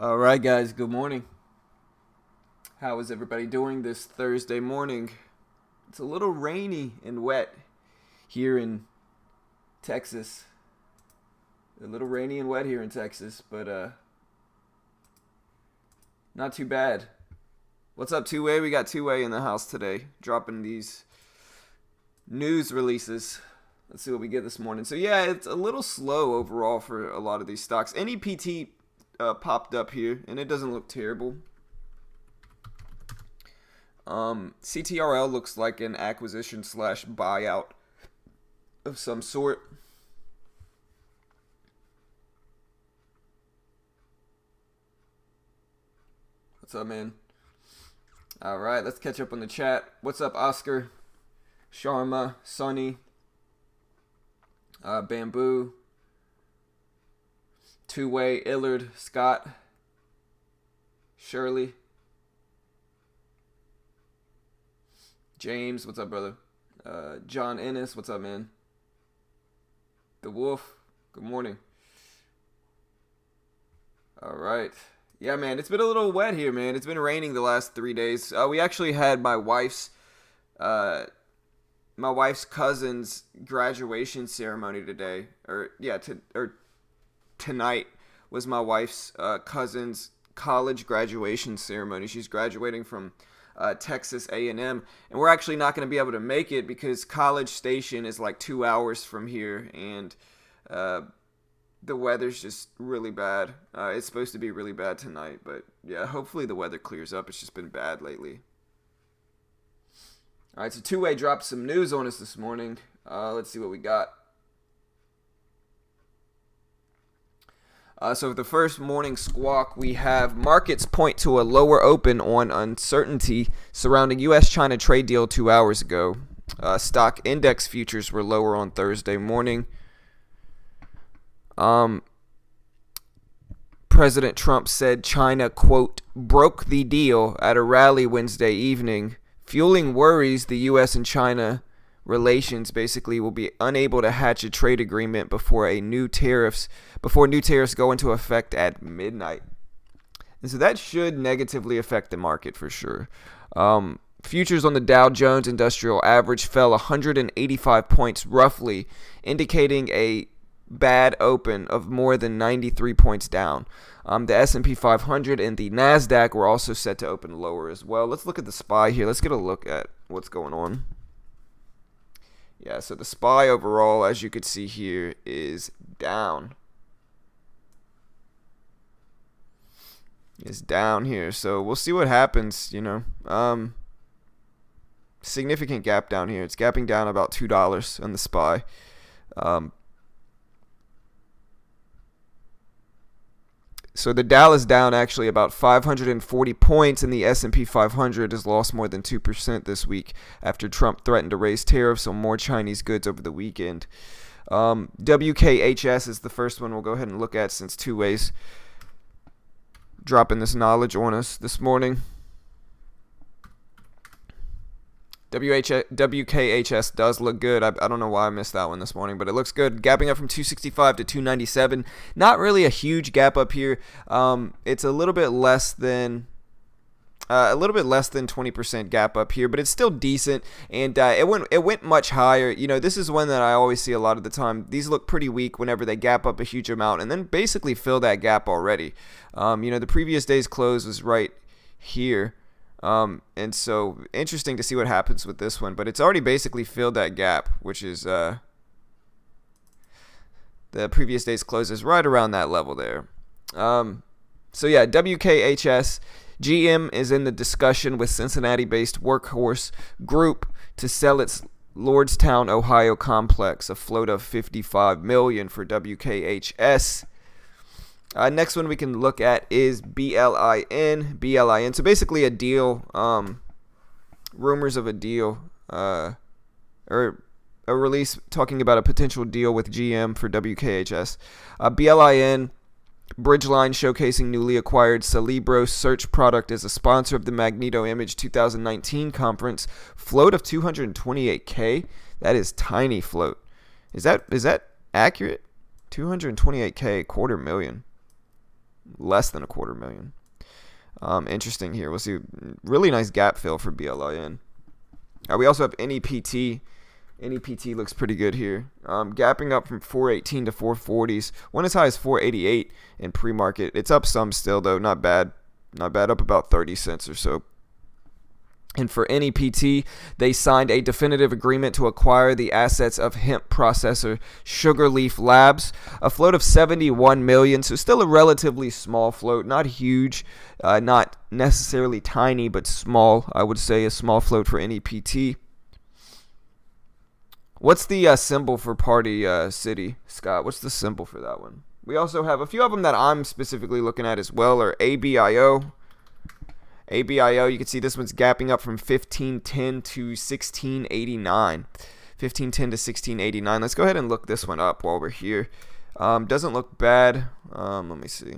All right, guys, good morning. How is everybody doing this Thursday morning? It's a little rainy and wet here in Texas. A little rainy and wet here in Texas, but not too bad. What's up, Two-Way? We got Two-Way in the house today, dropping these news releases. Let's see what we get this morning. So, yeah, it's a little slow overall for a lot of these stocks. NEPT popped up here, and it doesn't look terrible. CTRL looks like an acquisition slash buyout of some sort. What's up, man? All right, let's catch up on the chat. What's up, Oscar, Sharma, Sonny, Bamboo, Two-Way, Illard, Scott, Shirley, James, what's up, brother? John Ennis, what's up, man? The Wolf, good morning. All right. Yeah, man, it's been a little wet here, man. It's been raining the last 3 days. We actually had my wife's cousin's graduation ceremony today. Tonight was my wife's cousin's college graduation ceremony. She's graduating from Texas A&M, and we're actually not going to be able to make it because College Station is like 2 hours from here, and the weather's just really bad. It's supposed to be really bad tonight, but yeah, hopefully the weather clears up. It's just been bad lately. All right, so Two-Way dropped some news on us this morning. Let's see what we got. So for the first morning squawk, we have markets point to a lower open on uncertainty surrounding U.S.-China trade deal 2 hours ago. Stock index futures were lower on Thursday morning. President Trump said China, quote, broke the deal at a rally Wednesday evening, fueling worries the U.S. and China relations basically will be unable to hatch a trade agreement before new tariffs go into effect at midnight. And so that should negatively affect the market for sure. Futures on the Dow Jones Industrial Average fell 185 points roughly, indicating a bad open of more than 93 points down. The S&P 500 and the NASDAQ were also set to open lower as well. Let's look at the SPY here. Let's get a look at what's going on. Yeah, so the SPY overall, as you could see here, is down. It's down here. So we'll see what happens, significant gap down here. It's gapping down about $2 on the SPY. So the Dow is down actually about 540 points, and the S&P 500 has lost more than 2% this week after Trump threatened to raise tariffs on more Chinese goods over the weekend. WKHS is the first one we'll go ahead and look at since Two-Way's dropping this knowledge on us this morning. WKHS does look good. I don't know why I missed that one this morning, but it looks good. Gapping up from 265 to 297. Not really a huge gap up here. It's a little bit less than 20% gap up here, but it's still decent. And it went much higher. This is one that I always see a lot of the time. These look pretty weak whenever they gap up a huge amount and then basically fill that gap already. The previous day's close was right here. And so interesting to see what happens with this one, but it's already basically filled that gap, which is the previous day's close is right around that level there. So yeah, WKHS, GM is in the discussion with Cincinnati-based Workhorse Group to sell its Lordstown, Ohio complex, a float of $55 million for WKHS. Next one we can look at is BLIN. So basically a deal, rumors of a deal, or a release talking about a potential deal with GM for WKHS. BLIN, Bridgeline showcasing newly acquired Celebro search product as a sponsor of the Magneto Image 2019 conference. Float of $228K. That is tiny float. Is that accurate? $228K, $250,000. less than a quarter million. Interesting here. We'll see. Really nice gap fill for BLIN. We also have NEPT. NEPT looks pretty good here. Gapping up from 418 to 440s. Went as high as 488 in pre-market. It's up some still, though. Not bad. Not bad. Up about 30 cents or so. And for NEPT, they signed a definitive agreement to acquire the assets of hemp processor Sugarleaf Labs, a float of 71 million, so still a relatively small float, not huge, not necessarily tiny, but small. I would say a small float for NEPT. What's the symbol for Party City, Scott? What's the symbol for that one? We also have a few of them that I'm specifically looking at as well, are ABIO. ABIO, you can see this one's gapping up from 1510 to 1689. 1510 to 1689. Let's go ahead and look this one up while we're here. Doesn't look bad. Let me see.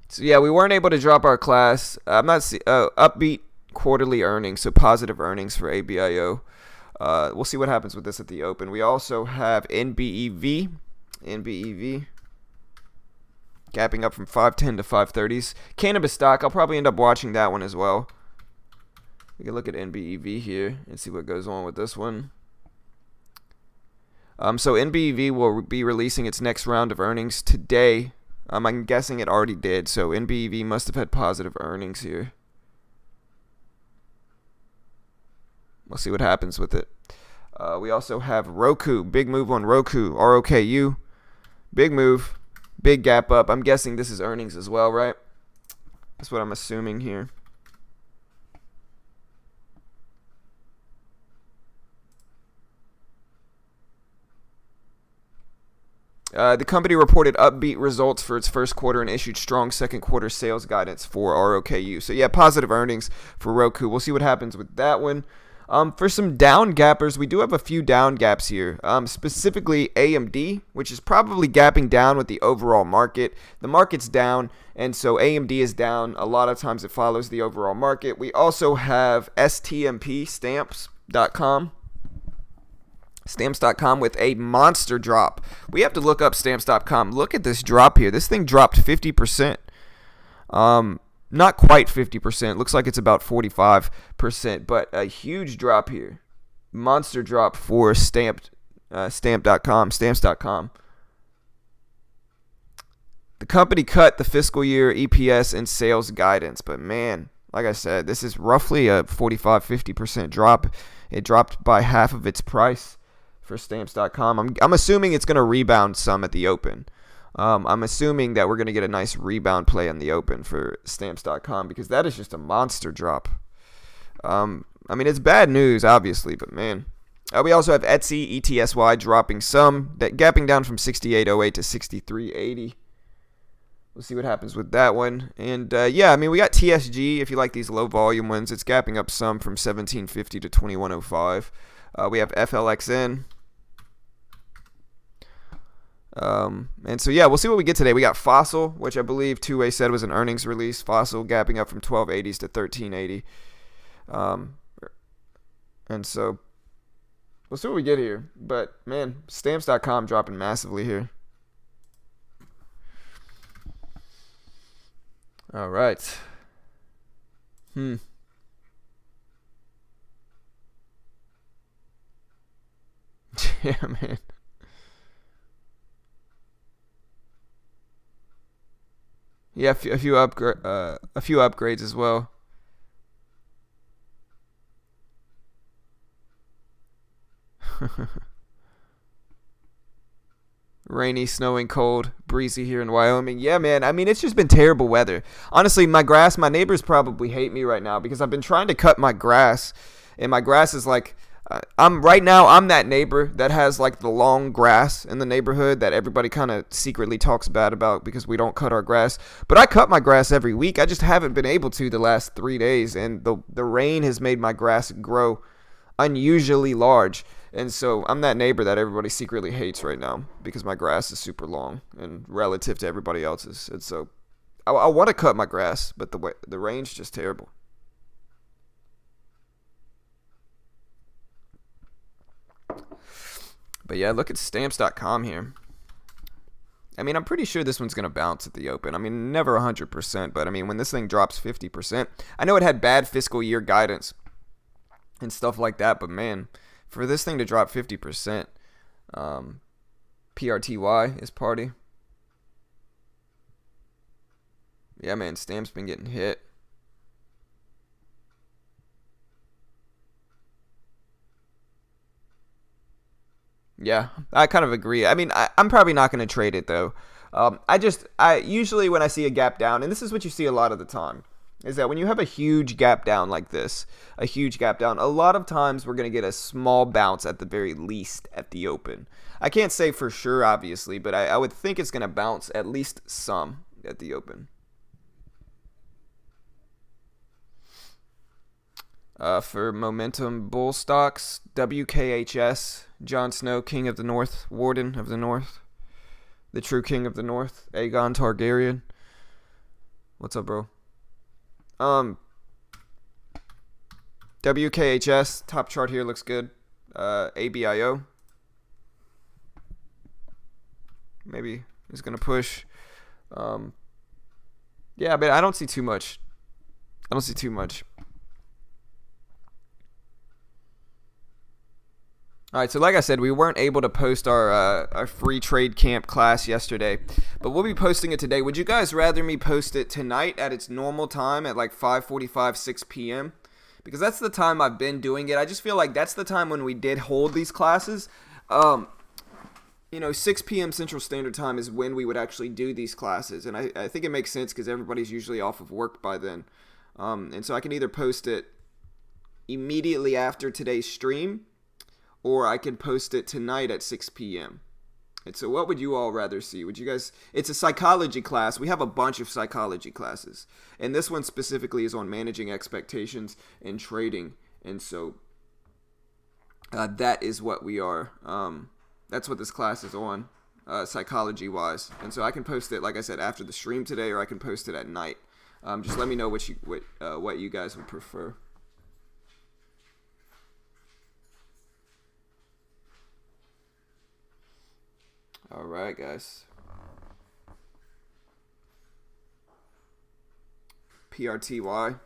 So yeah, we weren't able to drop our class. I'm not upbeat quarterly earnings, so positive earnings for ABIO. We'll see what happens with this at the open. We also have NBEV. NBEV gapping up from 510 to 530s. Cannabis stock, I'll probably end up watching that one as well. We can look at NBEV here and see what goes on with this one. So NBEV will be releasing its next round of earnings today. I'm guessing it already did, so NBEV must have had positive earnings here. We'll see what happens with it. We also have Roku. Big move on Roku. ROKU. Big move. Big gap up. I'm guessing this is earnings as well, right? That's what I'm assuming here. The company reported upbeat results for its first quarter and issued strong second quarter sales guidance for ROKU. So yeah, positive earnings for Roku. We'll see what happens with that one. For some down gappers, we do have a few down gaps here, specifically AMD, which is probably gapping down with the overall market. The market's down, and so AMD is down. A lot of times it follows the overall market. We also have STMP, Stamps.com. Stamps.com with a monster drop. We have to look up Stamps.com. Look at this drop here. This thing dropped 50%. Not quite 50%. Looks like it's about 45%, but a huge drop here. Monster drop for Stamps.com. Stamps.com. The company cut the fiscal year EPS and sales guidance, but man, like I said, this is roughly a 45-50% drop. It dropped by half of its price for Stamps.com. I'm assuming it's going to rebound some at the open. I'm assuming that we're going to get a nice rebound play on the open for Stamps.com because that is just a monster drop. I mean, it's bad news, obviously, but man. We also have Etsy, ETSY dropping some, gapping down from 68.08 to 63.80. We'll see what happens with that one. And yeah, I mean, we got TSG. If you like these low volume ones, it's gapping up some from 17.50 to 21.05. We have FLXN. And so yeah, we'll see what we get today. We got Fossil, which I believe Two-Way said was an earnings release. Fossil gapping up from 12.80s to 13.80. And so we'll see what we get here. But man, Stamps.com dropping massively here. All right. Yeah, man. Yeah, a few upgrades as well. Rainy, snowing, cold, breezy here in Wyoming. Yeah, man. I mean, it's just been terrible weather. Honestly, my neighbors probably hate me right now because I've been trying to cut my grass, and my grass is like, I'm that neighbor that has like the long grass in the neighborhood that everybody kind of secretly talks bad about because we don't cut our grass. But I cut my grass every week. I just haven't been able to the last 3 days, and the rain has made my grass grow unusually large. And so I'm that neighbor that everybody secretly hates right now because my grass is super long and relative to everybody else's. And so I want to cut my grass, but the rain's just terrible. But yeah, look at stamps.com here. I mean, I'm pretty sure this one's going to bounce at the open. I mean, never 100%, but I mean, when this thing drops 50%, I know it had bad fiscal year guidance and stuff like that, but man, for this thing to drop 50%, PRTY is party. Yeah, man, Stamps been getting hit. Yeah, I kind of agree. I mean, I'm probably not going to trade it though. I usually when I see a gap down, and this is what you see a lot of the time, is that when you have a huge gap down like this, a lot of times we're going to get a small bounce at the very least at the open. I can't say for sure, obviously, but I would think it's going to bounce at least some at the open. For momentum bull stocks, WKHS, Jon Snow, King of the North, Warden of the North, the true King of the North, Aegon Targaryen. What's up, bro? WKHS, top chart here looks good. ABIO. Maybe is going to push. Yeah, but I don't see too much. All right, so like I said, we weren't able to post our free trade camp class yesterday, but we'll be posting it today. Would you guys rather me post it tonight at its normal time at like 5:45, 6 p.m.? Because that's the time I've been doing it. I just feel like that's the time when we did hold these classes. 6 p.m. Central Standard Time is when we would actually do these classes, and I think it makes sense because everybody's usually off of work by then. And so I can either post it immediately after today's stream, or I can post it tonight at 6 p.m. And so what would you all rather see? Would you guys... It's a psychology class. We have a bunch of psychology classes. And this one specifically is on managing expectations and trading. And so that is what we are... that's what this class is on, psychology-wise. And so I can post it, like I said, after the stream today, or I can post it at night. Just let me know what you guys would prefer. All right, guys. PRTY.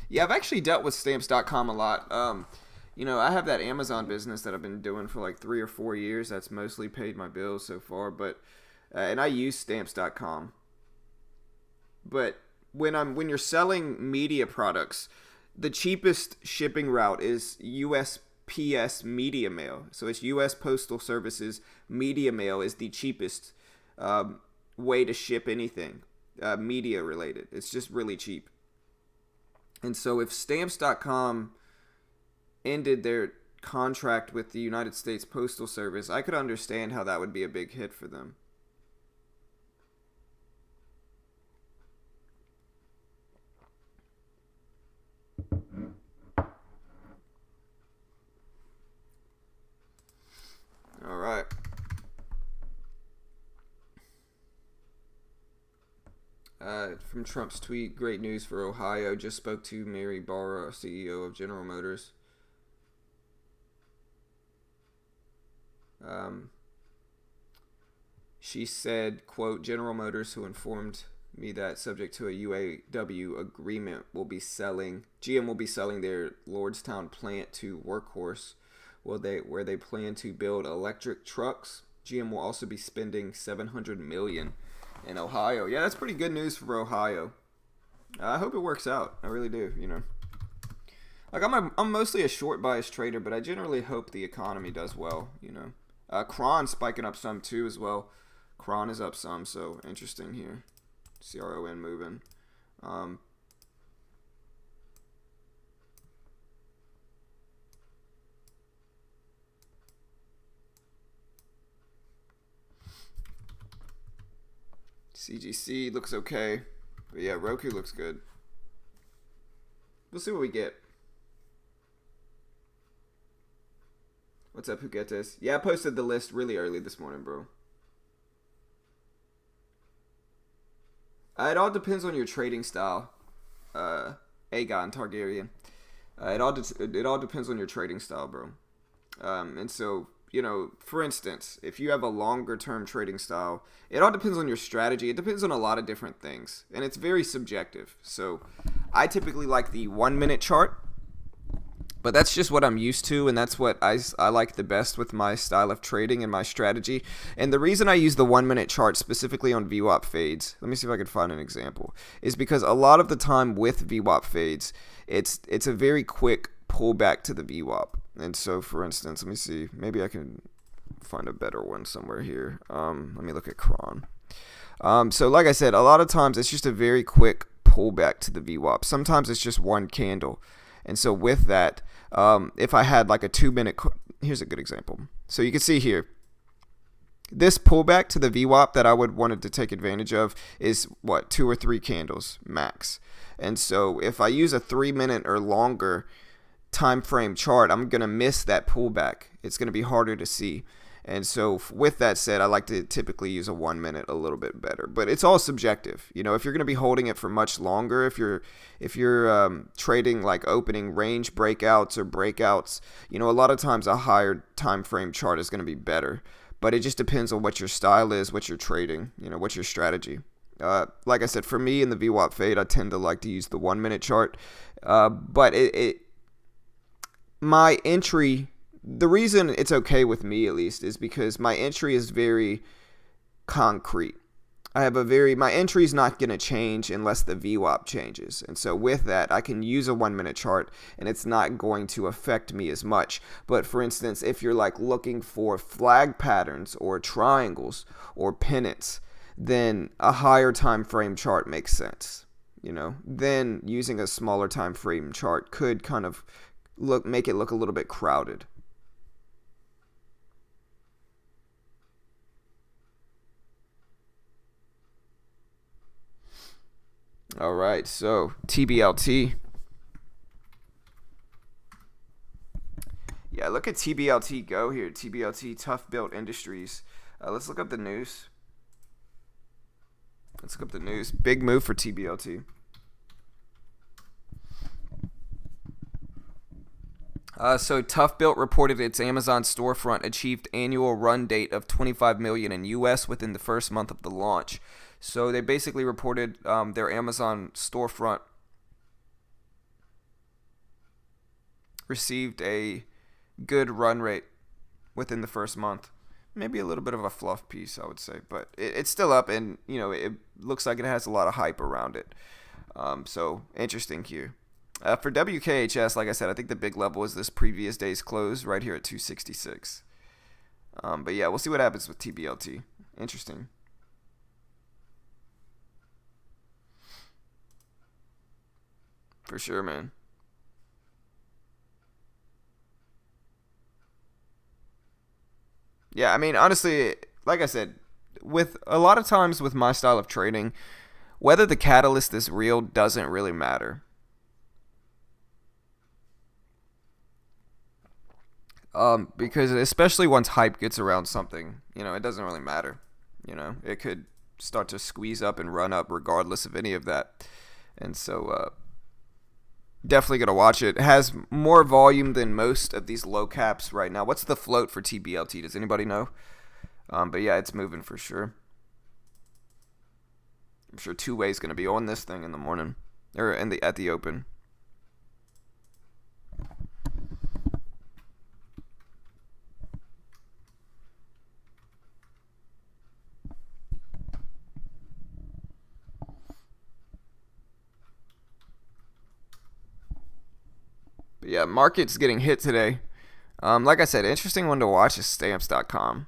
Yeah, I've actually dealt with stamps.com a lot. I have that Amazon business that I've been doing for like 3 or 4 years. That's mostly paid my bills so far, but and I use stamps.com. But when you're selling media products, the cheapest shipping route is USPS Media Mail. So it's U.S. Postal Service's Media Mail is the cheapest way to ship anything media related. It's just really cheap. And so if stamps.com ended their contract with the United States Postal Service, I could understand how that would be a big hit for them. All right. From Trump's tweet, great news for Ohio. Just spoke to Mary Barra, CEO of General Motors. She said, quote, General Motors, who informed me that subject to a UAW agreement, GM will be selling their Lordstown plant to Workhorse, where they plan to build electric trucks. GM will also be spending $700 million in Ohio. Yeah, that's pretty good news for Ohio. I hope it works out. I really do, Like I'm mostly a short bias trader, but I generally hope the economy does well, Cron spiking up some too as well. Cron is up some, so interesting here. CRON moving. CGC looks okay. But yeah, Roku looks good. We'll see what we get. What's up, Huguetes? Yeah, I posted the list really early this morning, bro. It all depends on your trading style. Aegon Targaryen. It all depends on your trading style, bro. And so, for instance, if you have a longer term trading style, it all depends on your strategy. It depends on a lot of different things, and it's very subjective. So I typically like the 1 minute chart, but that's just what I'm used to, and that's what I like the best with my style of trading and my strategy. And the reason I use the 1 minute chart specifically on VWAP fades, let me see if I can find an example, is because a lot of the time with VWAP fades, it's a very quick pullback to the VWAP. And so, for instance, let me see. Maybe I can find a better one somewhere here. Let me look at Cron. So, like I said, a lot of times it's just a very quick pullback to the VWAP. Sometimes it's just one candle. And so, with that, if I had like a 2 minute, here's a good example. So, you can see here, this pullback to the VWAP that I would wanted to take advantage of is what, 2 or 3 candles max. And so, if I use a 3 minute or longer time frame chart, I'm going to miss that pullback. It's going to be harder to see. And so with that said, I like to typically use a 1 minute a little bit better, but it's all subjective. If you're going to be holding it for much longer, if you're trading like opening range breakouts or breakouts, a lot of times a higher time frame chart is going to be better, but it just depends on what your style is, what you're trading, what's your strategy. Like I said, for me in the VWAP fade, I tend to like to use the 1 minute chart, but my entry, the reason it's okay with me at least is because my entry is very concrete. My entry is not going to change unless the VWAP changes. And so with that, I can use a 1 minute chart and it's not going to affect me as much. But for instance, if you're like looking for flag patterns or triangles or pennants, then a higher time frame chart makes sense. Then using a smaller time frame chart could kind of make it look a little bit crowded. All right, so TBLT. Yeah, look at TBLT go here. TBLT, Tough Built Industries. Let's look up the news. Big move for TBLT. So Tough Built reported its Amazon storefront achieved annual run date of $25 million in US within the first month of the launch. So they basically reported their Amazon storefront received a good run rate within the first month. Maybe a little bit of a fluff piece, I would say, but it's still up, and it looks like it has a lot of hype around it. So interesting here. For WKHS, like I said, I think the big level is this previous day's close right here at 266. But yeah, we'll see what happens with TBLT. Interesting. For sure, man. Yeah, I mean, honestly, like I said, with a lot of times with my style of trading, whether the catalyst is real doesn't really matter. Because especially once hype gets around something, it doesn't really matter. It could start to squeeze up and run up regardless of any of that. And so, definitely going to watch it. It has more volume than most of these low caps right now. What's the float for TBLT? Does anybody know? But yeah, it's moving for sure. I'm sure two-way is going to be on this thing in the morning, or at the open. But yeah, market's getting hit today. Like I said, interesting one to watch is stamps.com.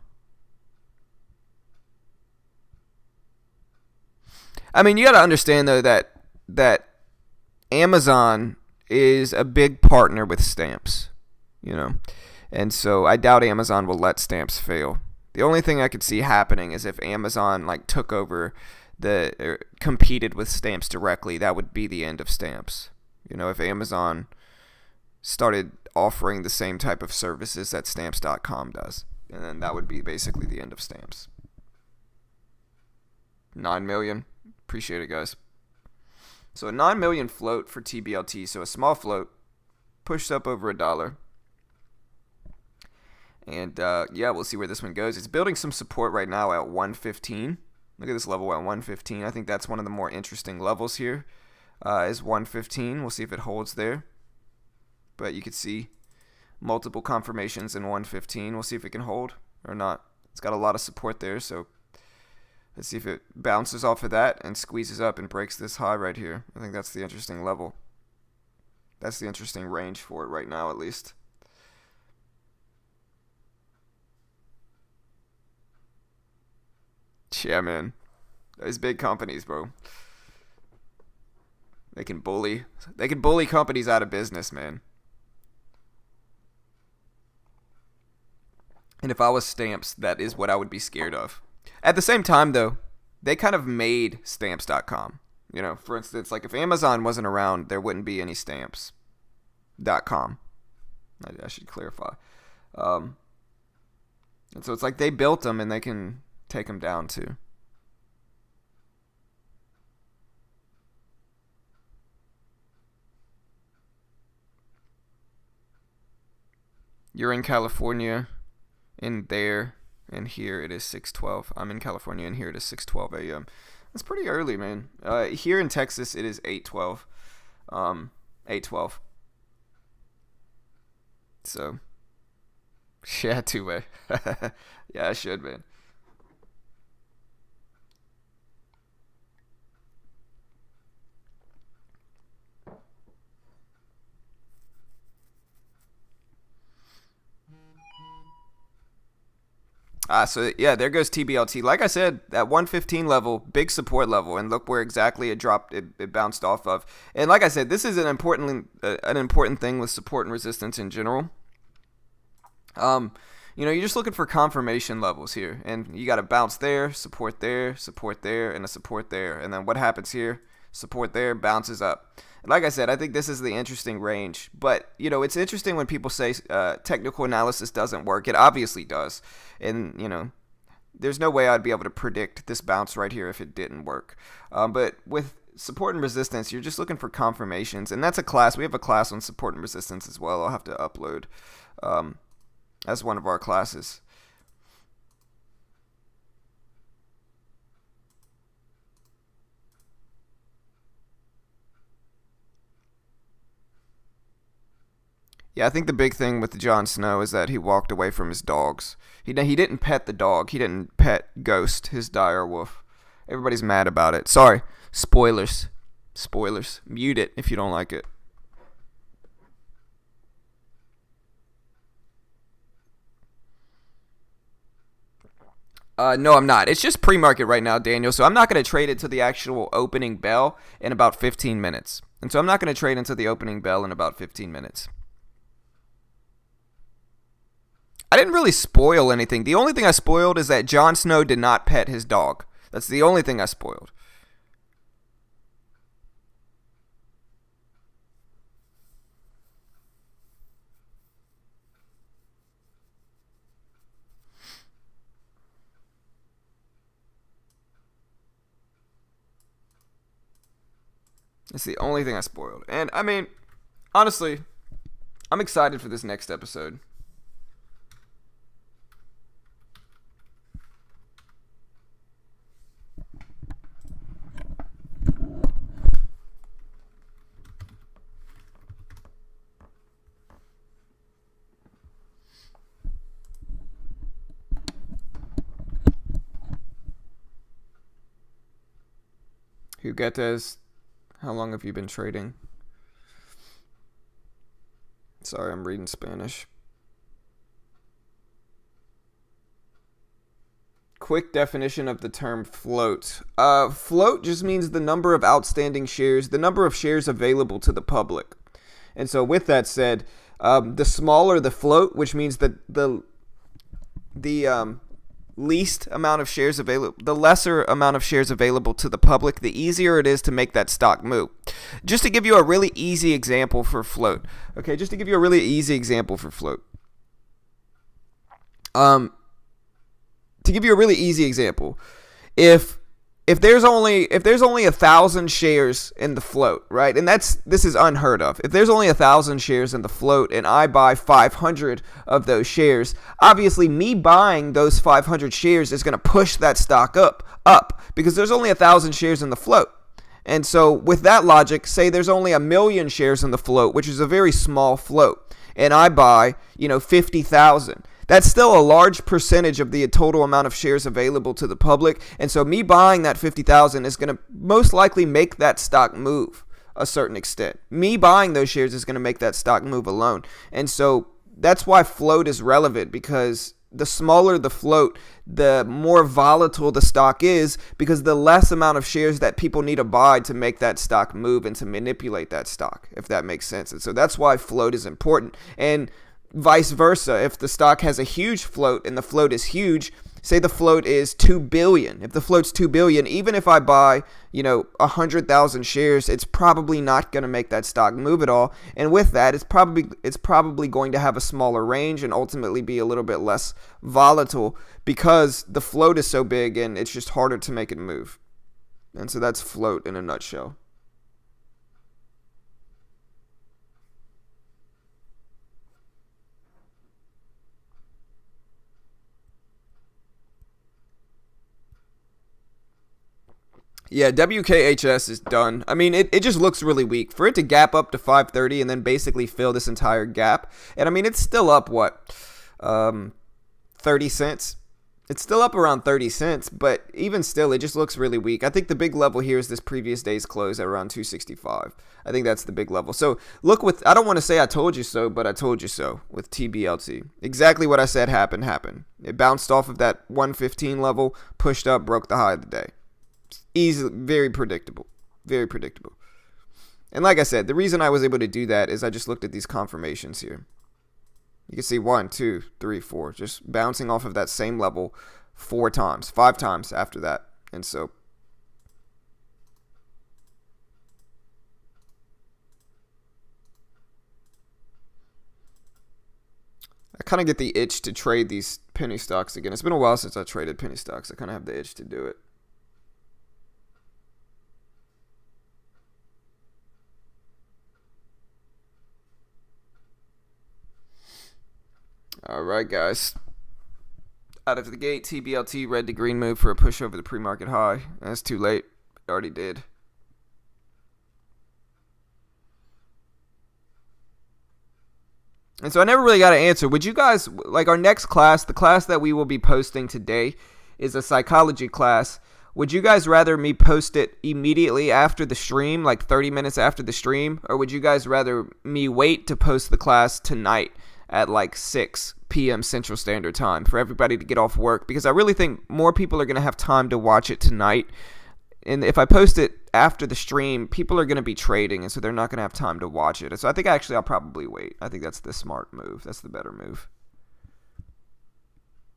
I mean, you got to understand though that Amazon is a big partner with Stamps, and so I doubt Amazon will let Stamps fail. The only thing I could see happening is if Amazon took over competed with Stamps directly, that would be the end of Stamps. If Amazon started offering the same type of services that Stamps.com does, and then that would be basically the end of Stamps. 9 million. Appreciate it, guys. So a 9 million float for TBLT, so a small float, pushed up over $1. And yeah, we'll see where this one goes. It's building some support right now at 115. Look at this level at 115. I think that's one of the more interesting levels here. Is 115. We'll see if it holds there. But you can see multiple confirmations in 115. We'll see if it can hold or not. It's got a lot of support there, so let's see if it bounces off of that and squeezes up and breaks this high right here. I think that's the interesting level. That's the interesting range for it right now, at least. Yeah, man. Those big companies, bro. They can bully companies out of business, man. And if I was Stamps, that is what I would be scared of. At the same time, though, they kind of made Stamps.com. You know, for instance, like if Amazon wasn't around, there wouldn't be any Stamps.com. I should clarify. And so it's like they built them and they can take them down too. You're in California, in there, and here it is 6:12. I'm in California, and here it is 6:12 a.m. That's pretty early, man. Here in Texas, it is 8:12. 8:12. So, yeah, two-way. Yeah, I should, man. So yeah, there goes TBLT. Like I said, that 115 level, big support level, and look where exactly it dropped. It bounced off of. And like I said, this is an important thing with support and resistance in general. You're just looking for confirmation levels here, and you got to bounce there, support there, and a support there, and then what happens here? Support there, bounces up. Like I said, I think this is the interesting range. But, it's interesting when people say technical analysis doesn't work. It obviously does. And, there's no way I'd be able to predict this bounce right here if it didn't work. But with support and resistance, you're just looking for confirmations. And that's a class. We have a class on support and resistance as well. I'll have to upload as one of our classes. Yeah, I think the big thing with Jon Snow is that he walked away from his dogs. He didn't pet the dog. He didn't pet Ghost, his dire wolf. Everybody's mad about it. Sorry, spoilers. Spoilers. Mute it if you don't like it. No, I'm not. It's just pre-market right now, Daniel. So I'm not going to trade it to the actual opening bell in about 15 minutes. And so I'm not going to trade into the opening bell in about 15 minutes. I didn't really spoil anything. The only thing I spoiled is that Jon Snow did not pet his dog. That's the only thing I spoiled. It's the only thing I spoiled. And, I mean, honestly, I'm excited for this next episode. Huguetes, how long have you been trading? Sorry, I'm reading Spanish. Quick definition of the term float. Float just means the number of outstanding shares, the number of shares available to the public. And so with that said, the smaller the float, which means that the least amount of shares available, the lesser amount of shares available to the public, the easier it is to make that stock move. Just to give you a really easy example for float. Okay, just to give you a really easy example for float. To give you a really easy example, if if there's only 1,000 shares in the float, right? And this is unheard of. If there's only 1,000 shares in the float and I buy 500 of those shares, obviously me buying those 500 shares is going to push that stock up because there's only 1,000 shares in the float. And so with that logic, say there's only 1,000,000 shares in the float, which is a very small float, and I buy, 50,000. That's still a large percentage of the total amount of shares available to the public. And so me buying that 50,000 is going to most likely make that stock move a certain extent. Me buying those shares is going to make that stock move alone. And so that's why float is relevant, because the smaller the float, the more volatile the stock is, because the less amount of shares that people need to buy to make that stock move and to manipulate that stock, if that makes sense. And so that's why float is important. And vice versa, if the stock has a huge float and the float is huge, say the float is 2 billion. If the float's 2 billion, even if I buy, 100,000 shares, it's probably not going to make that stock move at all. And with that, it's probably going to have a smaller range and ultimately be a little bit less volatile because the float is so big and it's just harder to make it move. And so that's float in a nutshell. Yeah, WKHS is done. I mean, it just looks really weak. For it to gap up to 530 and then basically fill this entire gap. And I mean, it's still up, 30 cents? It's still up around 30 cents, but even still, it just looks really weak. I think the big level here is this previous day's close at around 265. I think that's the big level. So look, I don't want to say I told you so, but I told you so with TBLT. Exactly what I said happened. It bounced off of that 115 level, pushed up, broke the high of the day. Easily, very predictable. Very predictable. And like I said, the reason I was able to do that is I just looked at these confirmations here. You can see 1, 2, 3, 4, just bouncing off of that same level 5 times after that. And so I kind of get the itch to trade these penny stocks again. It's been a while since I traded penny stocks. I kind of have the itch to do it. All right, guys. Out of the gate, TBLT red to green move for a push over the pre-market high. That's too late. It already did. And so I never really got an answer. Would you guys, like our next class, the class that we will be posting today is a psychology class. Would you guys rather me post it immediately after the stream, like 30 minutes after the stream? Or would you guys rather me wait to post the class tonight at like 6 p.m. Central Standard Time for everybody to get off work? Because I really think more people are going to have time to watch it tonight. And if I post it after the stream, people are going to be trading, and so they're not going to have time to watch it. So I think actually I'll probably wait. I think that's the smart move. That's the better move.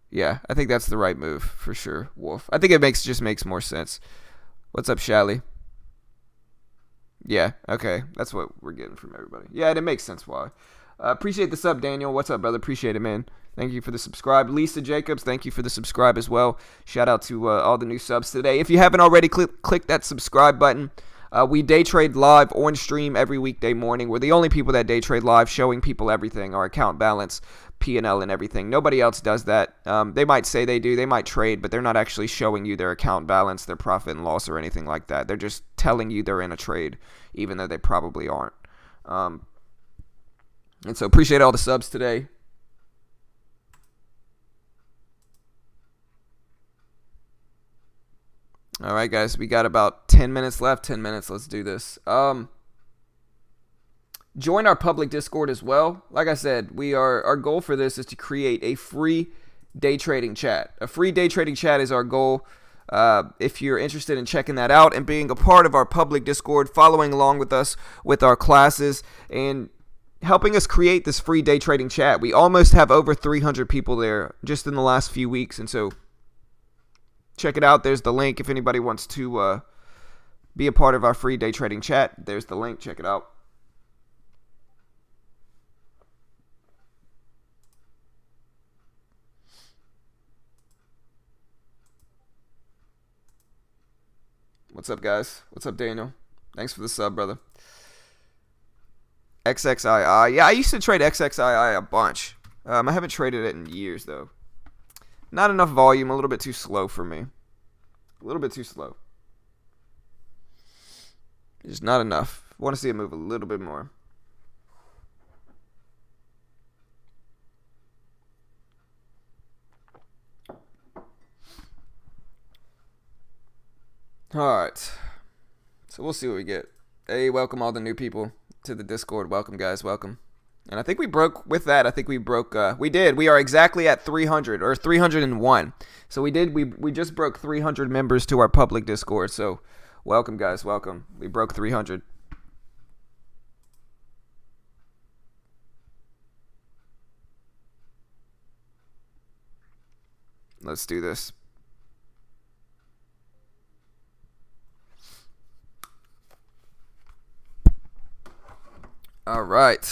Yeah, I think that's the right move for sure, Wolf. I think it just makes more sense. What's up, Shally? Yeah, okay. That's what we're getting from everybody. Yeah, and it makes sense why. Appreciate the sub, Daniel. What's up, brother? Appreciate it, man. Thank you for the subscribe. Lisa Jacobs, thank you for the subscribe as well. Shout out to all the new subs today. If you haven't already, click that subscribe button. We day trade live on stream every weekday morning. We're the only people that day trade live, showing people everything, our account balance, P&L, and everything. Nobody else does that. They might say they do. They might trade, but they're not actually showing you their account balance, their profit and loss, or anything like that. They're just telling you they're in a trade, even though they probably aren't. And so appreciate all the subs today. All right, guys, we got about 10 minutes left. 10 minutes. Let's do this. Join our public Discord as well. Like I said, our goal for this is to create a free day trading chat. A free day trading chat is our goal. If you're interested in checking that out and being a part of our public Discord, following along with us with our classes, and helping us create this free day trading chat. We almost have over 300 people there just in the last few weeks. And so check it out. There's the link. If anybody wants to be a part of our free day trading chat, there's the link. Check it out. What's up, guys? What's up, Daniel? Thanks for the sub, brother. XXII. Yeah, I used to trade XXII a bunch. I haven't traded it in years, though. Not enough volume. A little bit too slow for me. A little bit too slow. Just not enough. I want to see it move a little bit more. Alright. So we'll see what we get. Hey, welcome all the new people to the Discord. Welcome, guys. Welcome. And I think we broke with that. I think we broke. We did. We are exactly at 300 or 301. So we did. We just broke 300 members to our public Discord. So welcome, guys. Welcome. We broke 300. Let's do this. All right,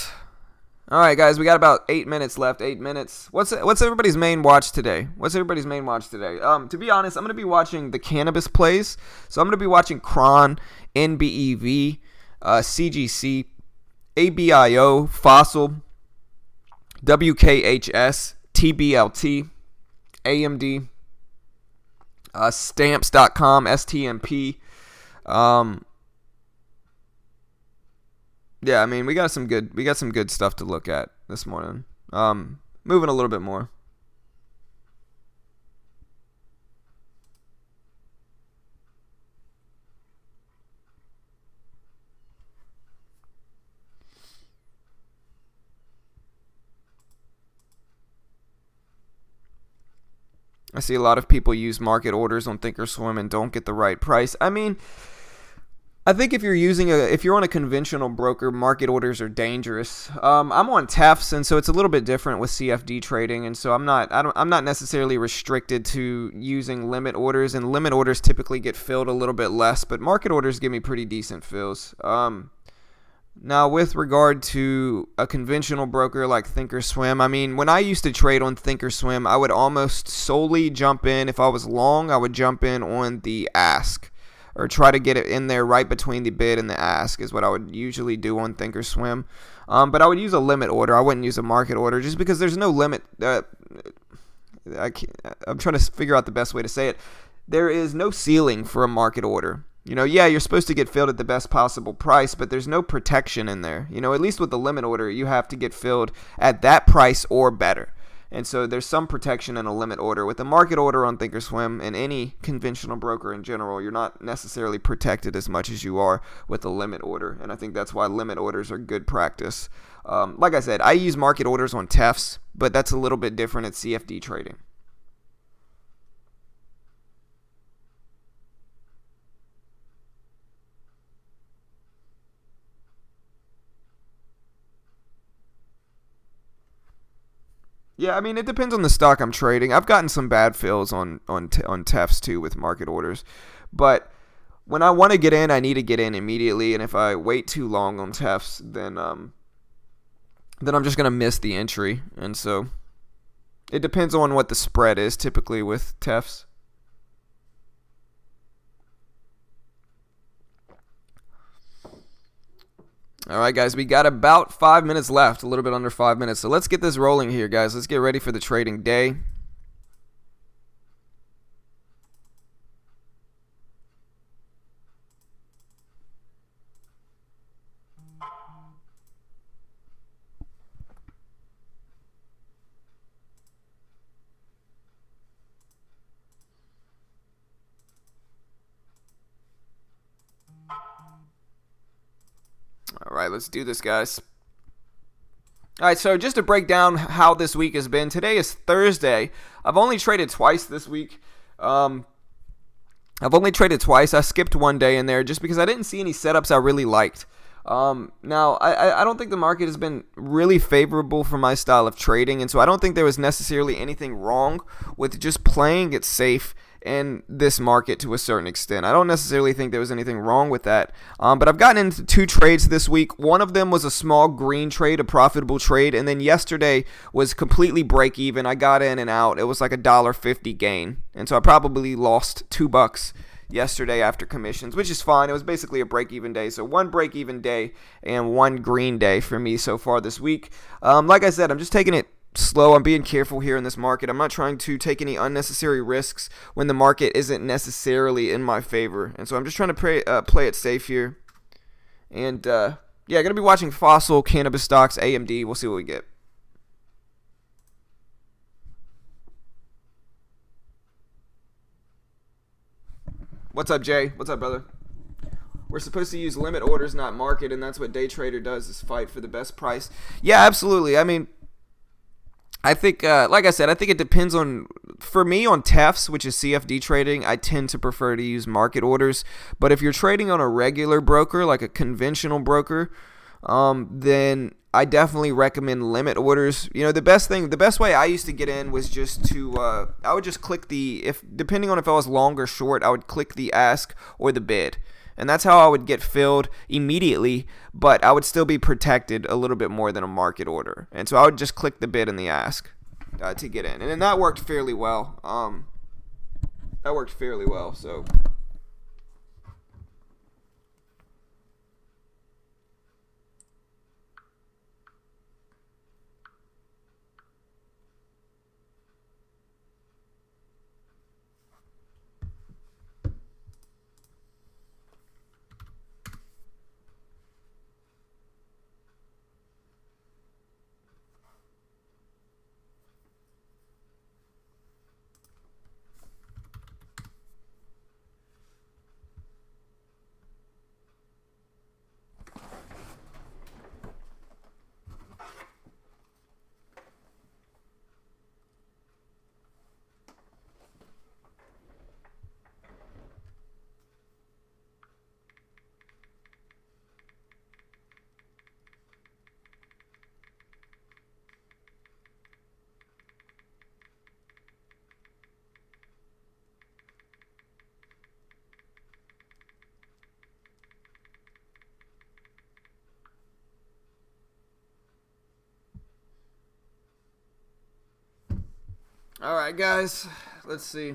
guys. We got about 8 minutes left. 8 minutes. What's everybody's main watch today? To be honest, I'm gonna be watching the cannabis plays. So I'm gonna be watching Cron, NBEV, CGC, ABIO, Fossil, WKHS, TBLT, AMD, Stamps.com, STMP. Yeah, I mean, we got some good stuff to look at this morning. Moving a little bit more. I see a lot of people use market orders on Thinkorswim and don't get the right price. I mean, I think if you're on a conventional broker, market orders are dangerous. I'm on TEFs, and so it's a little bit different with CFD trading, and so I'm not necessarily restricted to using limit orders, and limit orders typically get filled a little bit less, but market orders give me pretty decent fills. Now, with regard to a conventional broker like Thinkorswim, I mean, when I used to trade on Thinkorswim, I would almost solely jump in. If I was long, I would jump in on the ask, or try to get it in there right between the bid and the ask is what I would usually do on Thinkorswim. But I would use a limit order. I wouldn't use a market order just because there's no limit. I'm trying to figure out the best way to say it. There is no ceiling for a market order. Yeah, you're supposed to get filled at the best possible price, but there's no protection in there. At least with the limit order, you have to get filled at that price or better. And so there's some protection in a limit order. With a market order on Thinkorswim and any conventional broker in general, you're not necessarily protected as much as you are with a limit order. And I think that's why limit orders are good practice. Like I said, I use market orders on TEFs, but that's a little bit different at CFD trading. Yeah, I mean, it depends on the stock I'm trading. I've gotten some bad fills on TEFs too with market orders. But when I want to get in, I need to get in immediately. And if I wait too long on TEFs, then I'm just going to miss the entry. And so it depends on what the spread is typically with TEFs. All right, guys, we got about 5 minutes left, a little bit under 5 minutes. So let's get this rolling here, guys. Let's get ready for the trading day. All right, let's do this, guys. All right, so just to break down how this week has been, today is Thursday. I've only traded twice this week. I skipped one day in there just because I didn't see any setups I really liked. Now, I don't think the market has been really favorable for my style of trading, and so I don't think there was necessarily anything wrong with just playing it safe in this market to a certain extent. I don't necessarily think there was anything wrong with that. But I've gotten into 2 trades this week. One of them was a small green trade, a profitable trade, and then yesterday was completely break even. I got in and out. It was like $1.50 gain, and so I probably lost $2 yesterday after commissions, which is fine. It was basically a break-even day. So one break-even day and one green day for me so far this week. Like I said, I'm just taking it slow. I'm being careful here in this market. I'm not trying to take any unnecessary risks when the market isn't necessarily in my favor. And so I'm just trying to play it safe here. And yeah, going to be watching fossil cannabis stocks, AMD. We'll see what we get. What's up, Jay? What's up, brother? We're supposed to use limit orders, not market, and that's what day trader does, is fight for the best price. Yeah, absolutely. I mean, I think, like I said, I think it depends on, for me on TEFs, which is CFD trading, I tend to prefer to use market orders. But if you're trading on a regular broker, like a conventional broker, then I definitely recommend limit orders. You know, the best way I used to get in was just to, I would just click depending on if I was long or short, I would click the ask or the bid. And that's how I would get filled immediately, but I would still be protected a little bit more than a market order. And so I would just click the bid and the ask to get in. And then that worked fairly well. So. All right, guys, let's see.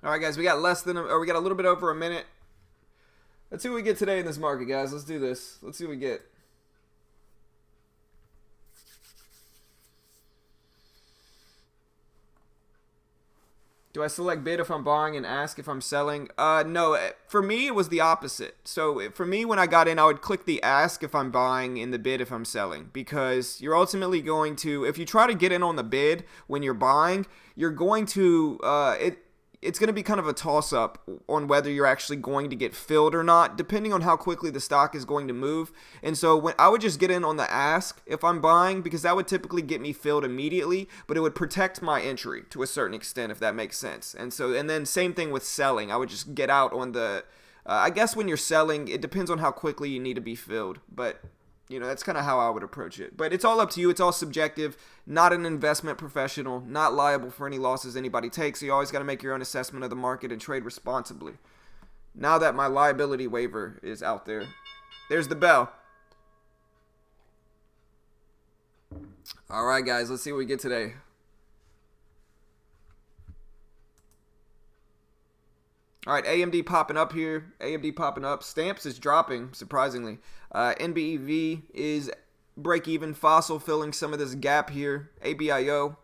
All right, guys, we got we got a little bit over a minute. Let's see what we get today in this market, guys. Let's do this. Let's see what we get. Do I select bid if I'm buying and ask if I'm selling? No, for me, it was the opposite. So for me, when I got in, I would click the ask if I'm buying and the bid if I'm selling, because you're ultimately going to, if you try to get in on the bid when you're buying, you're going to, it's going to be kind of a toss-up on whether you're actually going to get filled or not, depending on how quickly the stock is going to move. And so when I would just get in on the ask if I'm buying, because that would typically get me filled immediately, but it would protect my entry to a certain extent, if that makes sense. And then same thing with selling. I would just get out on the, I guess when you're selling, it depends on how quickly you need to be filled, but you know, that's kind of how I would approach it. But it's all up to you. It's all subjective. Not an investment professional. Not liable for any losses anybody takes. So you always got to make your own assessment of the market and trade responsibly. Now that my liability waiver is out there, there's the bell. All right, guys. Let's see what we get today. All right, AMD popping up here. AMD popping up. Stamps is dropping, surprisingly. NBEV is break even. Fossil filling some of this gap here. ABIO.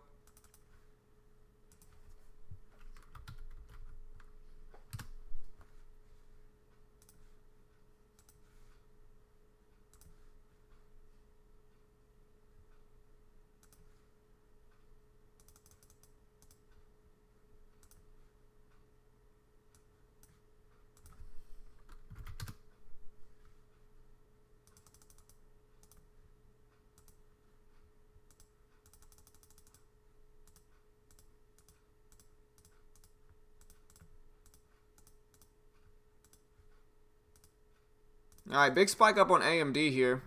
All right, big spike up on AMD here.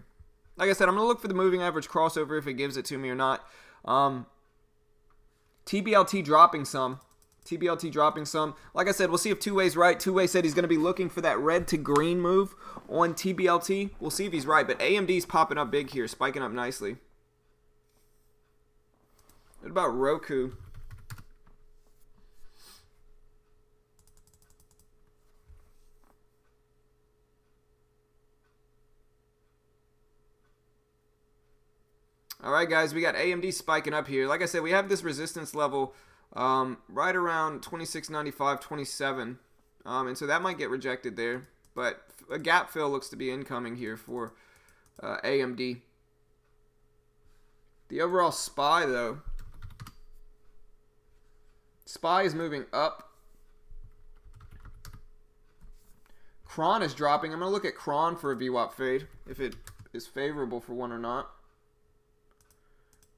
Like I said, I'm going to look for the moving average crossover if it gives it to me or not. TBLT dropping some. TBLT dropping some. Like I said, we'll see if Two-Way's right. Two-Way said he's going to be looking for that red to green move on TBLT. We'll see if he's right. But AMD's popping up big here, spiking up nicely. What about Roku? All right, guys, we got AMD spiking up here. Like I said, we have this resistance level right around 26.95, 27. And so that might get rejected there. But a gap fill looks to be incoming here for AMD. The overall SPY, though. SPY is moving up. Cron is dropping. I'm going to look at Cron for a VWAP fade, if it is favorable for one or not.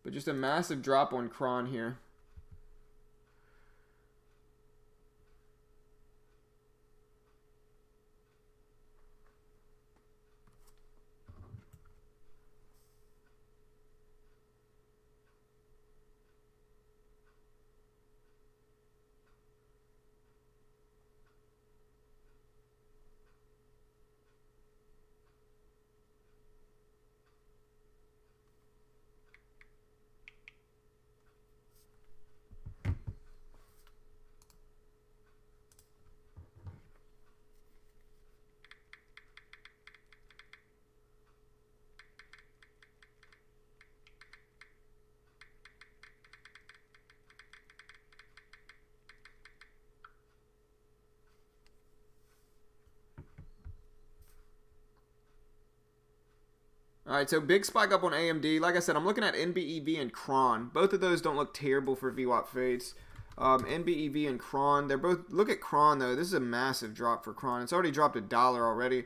But just a massive drop on Cron here. All right, so big spike up on AMD. Like I said, I'm looking at NBEV and Cron. Both of those don't look terrible for VWAP fades. NBEV and Cron, they're both. Look at Cron though. This is a massive drop for Cron. It's already dropped $1 already.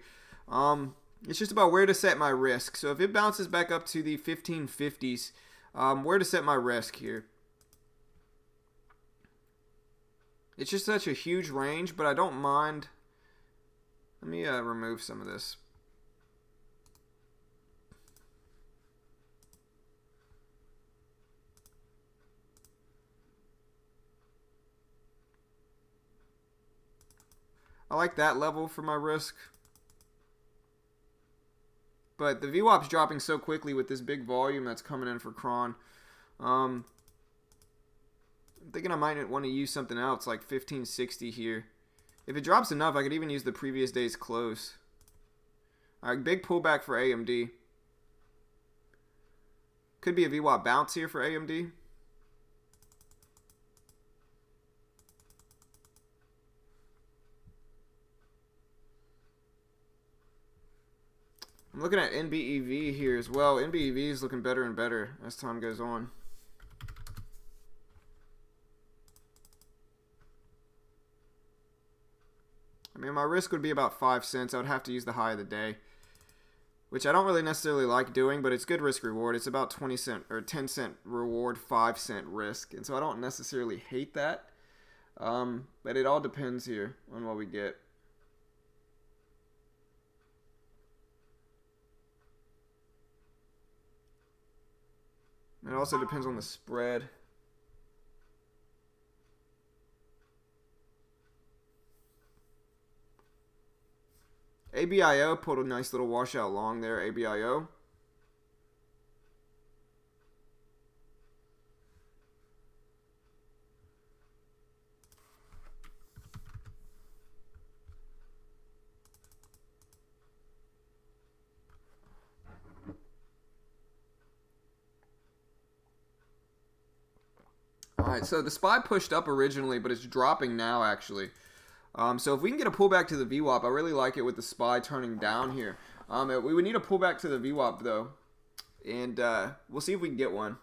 It's just about where to set my risk. So if it bounces back up to the 1550s, where to set my risk here. It's just such a huge range, but I don't mind. Let me remove some of this. I like that level for my risk. But the VWAP's dropping so quickly with this big volume that's coming in for Cron. I'm thinking I might want to use something else like 1560 here. If it drops enough, I could even use the previous day's close. All right, big pullback for AMD. Could be a VWAP bounce here for AMD. I'm looking at NBEV here as well. NBEV is looking better and better as time goes on. I mean, my risk would be about 5 cents. I would have to use the high of the day, which I don't really necessarily like doing, but it's good risk reward. It's about 20 cent or 10 cent reward, 5 cent risk, and so I don't necessarily hate that. But it all depends here on what we get. It also depends on the spread. ABIO pulled a nice little washout long there, ABIO. Alright, so the SPY pushed up originally, but it's dropping now actually. So if we can get a pullback to the VWAP, I really like it with the SPY turning down here. We would need a pullback to the VWAP though, and we'll see if we can get one.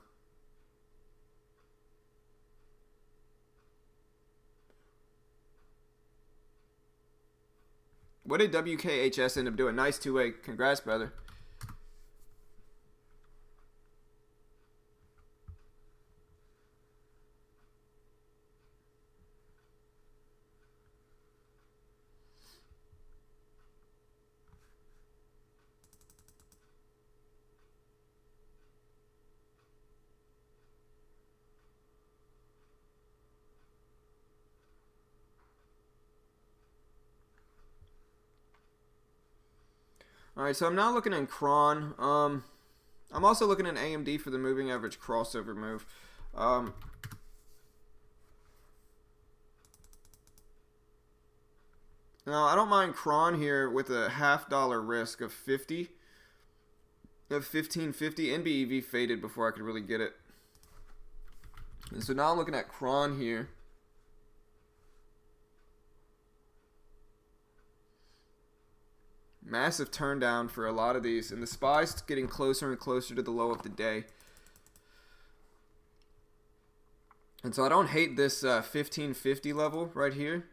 What did WKHS end up doing? Nice two-way. Congrats, brother. All right, so I'm now looking at Cron. I'm also looking at AMD for the moving average crossover move. Now, I don't mind Cron here with a $0.50 risk of 50, of 1550. NBEV faded before I could really get it. And so now I'm looking at Cron here. Massive turn down for a lot of these, and the SPY's getting closer and closer to the low of the day. And so I don't hate this 1550 level right here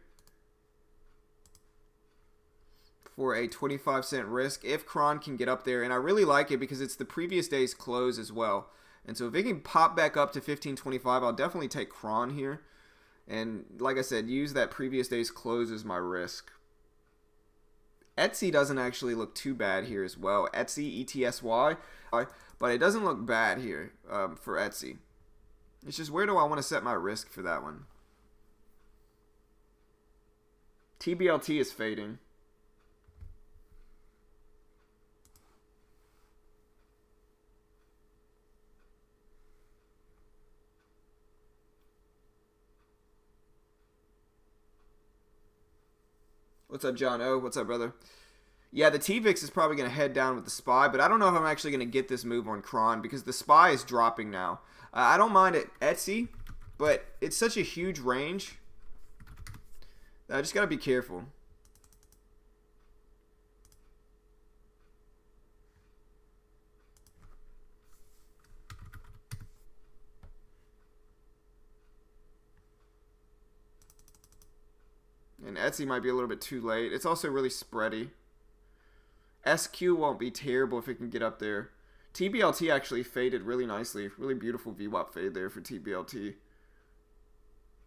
for a 25-cent risk if Cron can get up there. And I really like it because it's the previous day's close as well. And so if it can pop back up to 1525, I'll definitely take Cron here. And like I said, use that previous day's close as my risk. Etsy doesn't actually look too bad here as well. Etsy, ETSY, but it doesn't look bad here for Etsy. It's just where do I want to set my risk for that one? TBLT is fading. What's up, John O? What's up, brother? Yeah, the TVIX is probably going to head down with the SPY, but I don't know if I'm actually going to get this move on Cron because the SPY is dropping now. I don't mind it Etsy, but it's such a huge range that I just got to be careful. And Etsy might be a little bit too late. It's also really spready. SQ won't be terrible if it can get up there. TBLT actually faded really nicely. Really beautiful VWAP fade there for TBLT.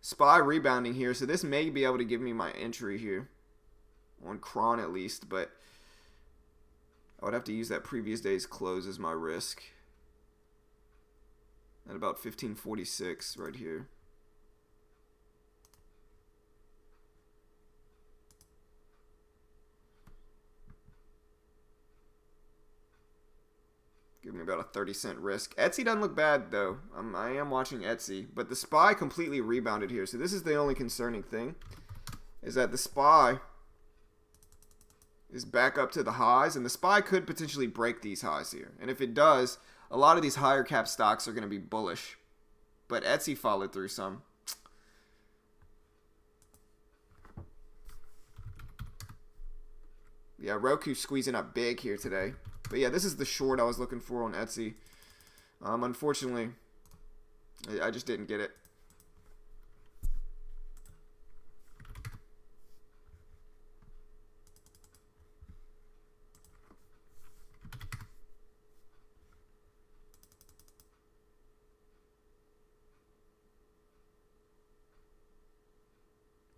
SPY rebounding here, so this may be able to give me my entry here. On Cron at least, but I would have to use that previous day's close as my risk. At about 1546 right here. Give me about a 30-cent risk. Etsy doesn't look bad, though. I am watching Etsy. But the SPY completely rebounded here. So this is the only concerning thing. Is that the SPY is back up to the highs. And the SPY could potentially break these highs here. And if it does, a lot of these higher cap stocks are going to be bullish. But Etsy followed through some. Yeah, Roku squeezing up big here today. But yeah, this is the short I was looking for on Etsy. Unfortunately, I just didn't get it.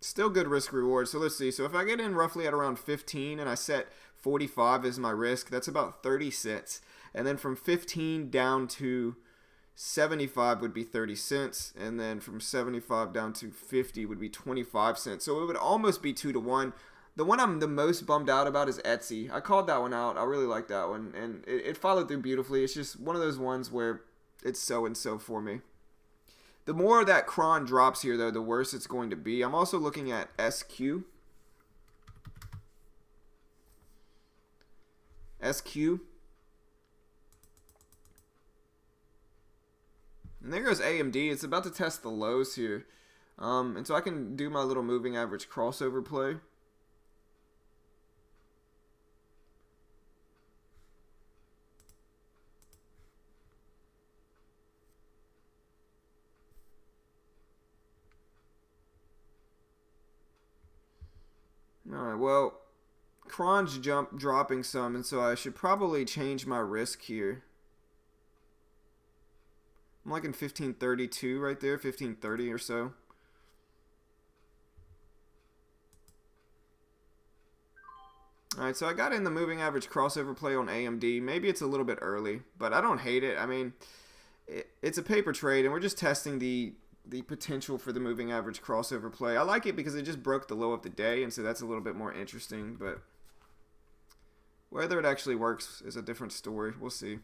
Still good risk reward. So let's see. So if I get in roughly at around 15 and I set 45 as my risk, that's about 30 cents. And then from 15 down to 75 would be 30 cents. And then from 75 down to 50 would be 25 cents. So it would almost be 2 to 1. The one I'm the most bummed out about is Etsy. I called that one out. I really like that one. And it followed through beautifully. It's just one of those ones where it's so and so for me. The more that Cron drops here, though, the worse it's going to be. I'm also looking at SQ. SQ. And there goes AMD. It's about to test the lows here. And so I can do my little moving average crossover play. Alright, well, Cron's dropping some, and so I should probably change my risk here. I'm liking 1532 right there, 1530 or so. Alright, so I got in the moving average crossover play on AMD. Maybe it's a little bit early, but I don't hate it. I mean, it's a paper trade, and we're just testing the potential for the moving average crossover play. I like it because it just broke the low of the day, and so that's a little bit more interesting, but Whether it actually works is a different story. We'll see.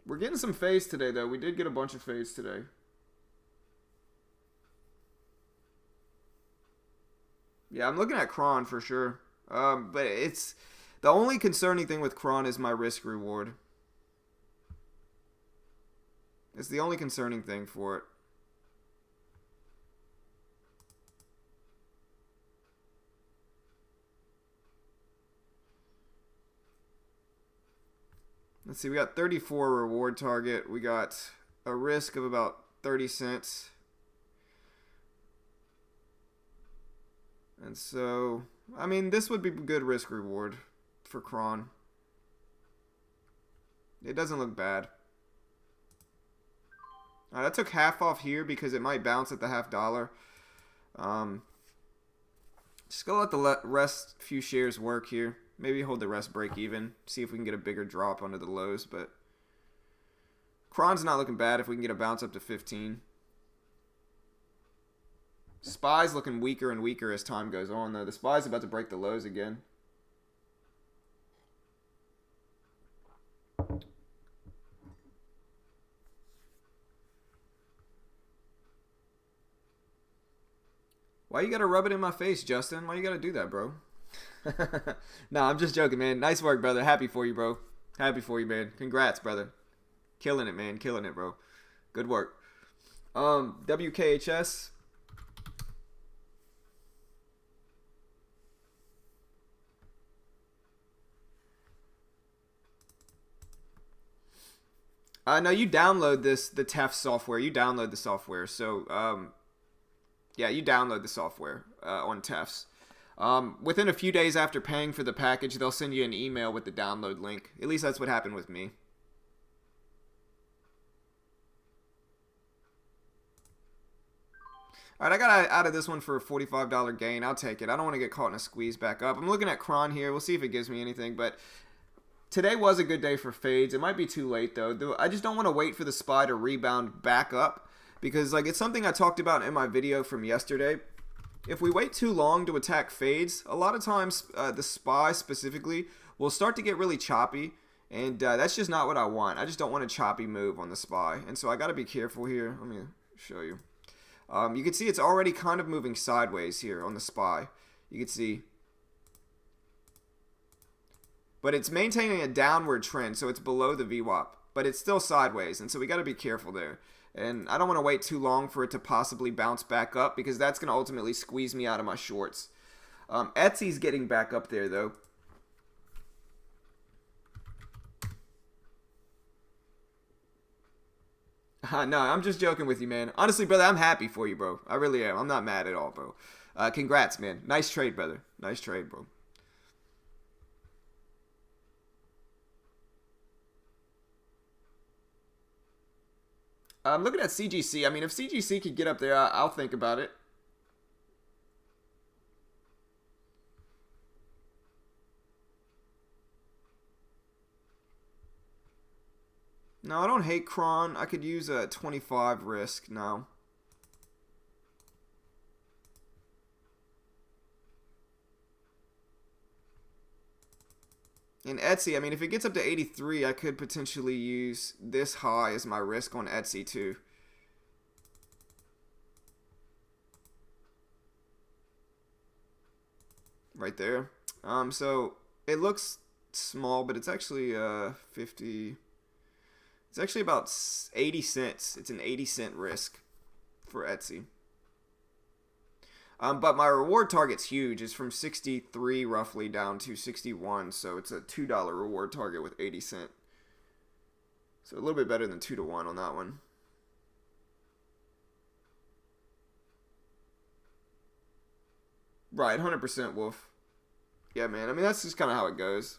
We're getting some fades today, though. We did get a bunch of fades today. Yeah, I'm looking at Cron for sure. But it's the only concerning thing with Cron is my risk reward. It's the only concerning thing for it. Let's see, we got 34 reward target. We got a risk of about 30 cents. And so, I mean, this would be good risk reward for Cron. It doesn't look bad. That took half off here because it might bounce at the $half. Just go let the rest few shares work here. Maybe hold the rest break even. See if we can get a bigger drop under the lows. But Cron's not looking bad if we can get a bounce up to 15. SPY's looking weaker and weaker as time goes on, though. The SPY's about to break the lows again. Why you gotta rub it in my face, Justin? Why you gotta do that, bro? Nah, I'm just joking, man. Nice work, brother. Happy for you, bro. Happy for you, man. Congrats, brother. Killing it, man. Killing it, bro. Good work. WKHS. No, you download the TEF software. You download the software. So, yeah, you download the software on TEFs. Within a few days after paying for the package, they'll send you an email with the download link. At least that's what happened with me. All right, I got out of this one for a $45 gain. I'll take it. I don't want to get caught in a squeeze back up. I'm looking at Cron here. We'll see if it gives me anything, but today was a good day for fades. It might be too late, though. I just don't want to wait for the SPY to rebound back up because, like, it's something I talked about in my video from yesterday. If we wait too long to attack fades, a lot of times the SPY specifically will start to get really choppy, and that's just not what I want. I just don't want a choppy move on the SPY, and so I got to be careful here. Let me show you. You can see it's already kind of moving sideways here on the SPY. You can see. But it's maintaining a downward trend, so it's below the VWAP. But it's still sideways, and so we got to be careful there. And I don't want to wait too long for it to possibly bounce back up because that's going to ultimately squeeze me out of my shorts. Etsy's getting back up there, though. No, I'm just joking with you, man. Honestly, brother, I'm happy for you, bro. I really am. I'm not mad at all, bro. Congrats, man. Nice trade, brother. Nice trade, bro. I'm looking at CGC. I mean, if CGC could get up there, I'll think about it. No, I don't hate Cron. I could use a 25 risk. No. In Etsy, I mean, if it gets up to 83, I could potentially use this high as my risk on Etsy too. Right there. So it looks small, but it's actually 50. It's actually about 80 cents. It's an 80-cent risk for Etsy. But my reward target's huge. It's from 63 roughly down to 61. So it's a $2 reward target with 80 cents. So a little bit better than 2 to 1 on that one. Right, 100% Wolf. Yeah, man. I mean, that's just kind of how it goes.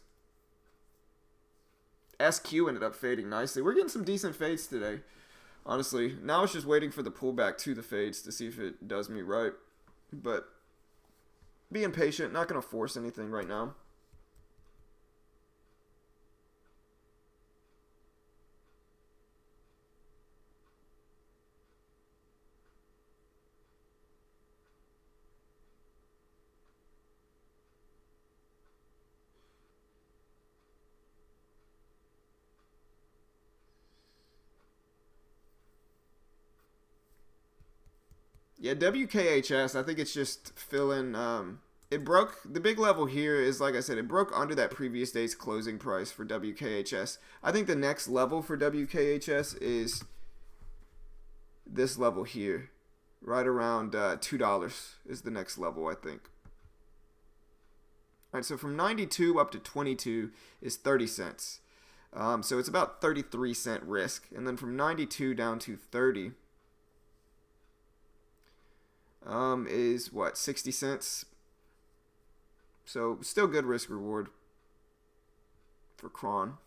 SQ ended up fading nicely. We're getting some decent fades today, honestly. Now it's just waiting for the pullback to the fades to see if it does me right. But being patient, not going to force anything right now. Yeah, WKHS, I think it's just filling. It broke the big level here is, like I said, it broke under that previous day's closing price for WKHS. I think the next level for WKHS is this level here, right around $2 is the next level, I think. All right, so from 92 up to 22 is 30 cents. So it's about 33-cent risk, and then from 92 down to 30 is what, 60 cents. So still good risk reward for Cron.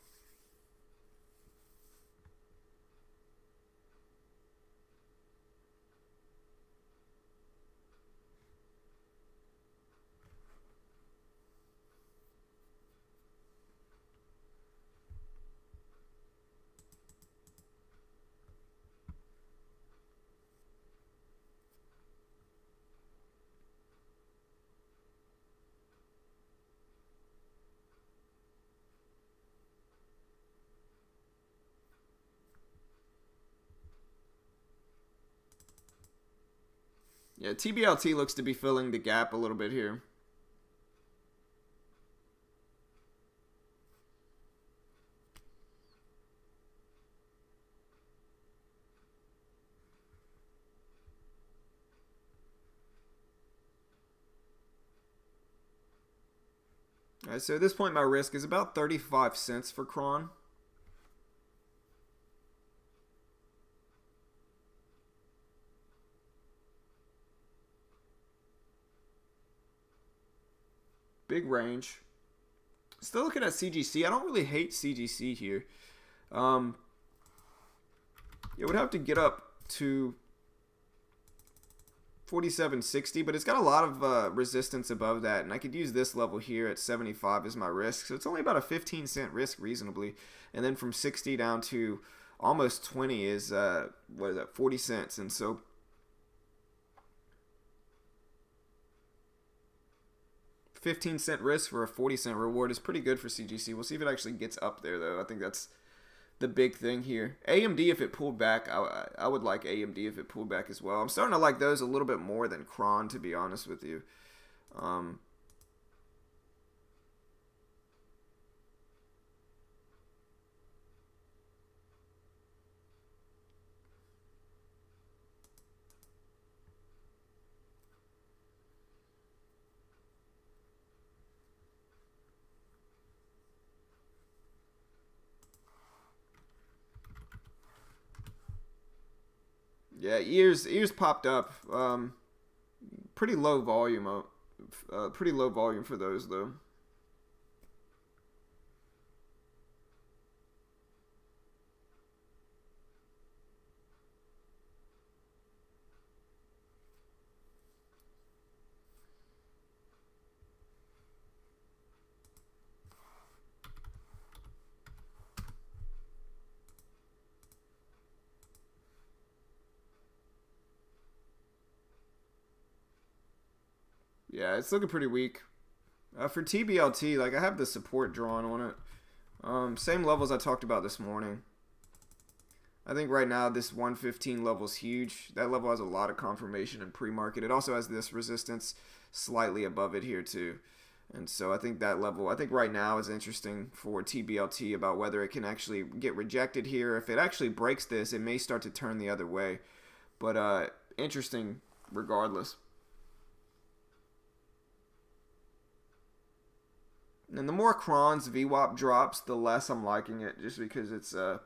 Yeah, TBLT looks to be filling the gap a little bit here. All right, so at this point, my risk is about 35 cents for Cron. Big range. Still looking at CGC. I don't really hate CGC here. It would have to get up to 47.60, but it's got a lot of resistance above that, and I could use this level here at 75 as my risk. So it's only about a 15-cent risk reasonably, and then from 60 down to almost 20 is what is that, 40 cents, and so 15-cent risk for a 40-cent reward is pretty good for CGC. We'll see if it actually gets up there, though. I think that's the big thing here. AMD, if it pulled back, I would like AMD if it pulled back as well. I'm starting to like those a little bit more than Cron, to be honest with you. Yeah, ears popped up. Pretty low volume. Pretty low volume for those though. Yeah, it's looking pretty weak. For TBLT, like I have the support drawn on it. Same levels I talked about this morning. I think right now this 115 level is huge. That level has a lot of confirmation in pre-market. It also has this resistance slightly above it here too. And so I think that level, I think right now is interesting for TBLT about whether it can actually get rejected here. If it actually breaks this, it may start to turn the other way. But interesting regardless. And the more Cron's VWAP drops, the less I'm liking it, just because it's the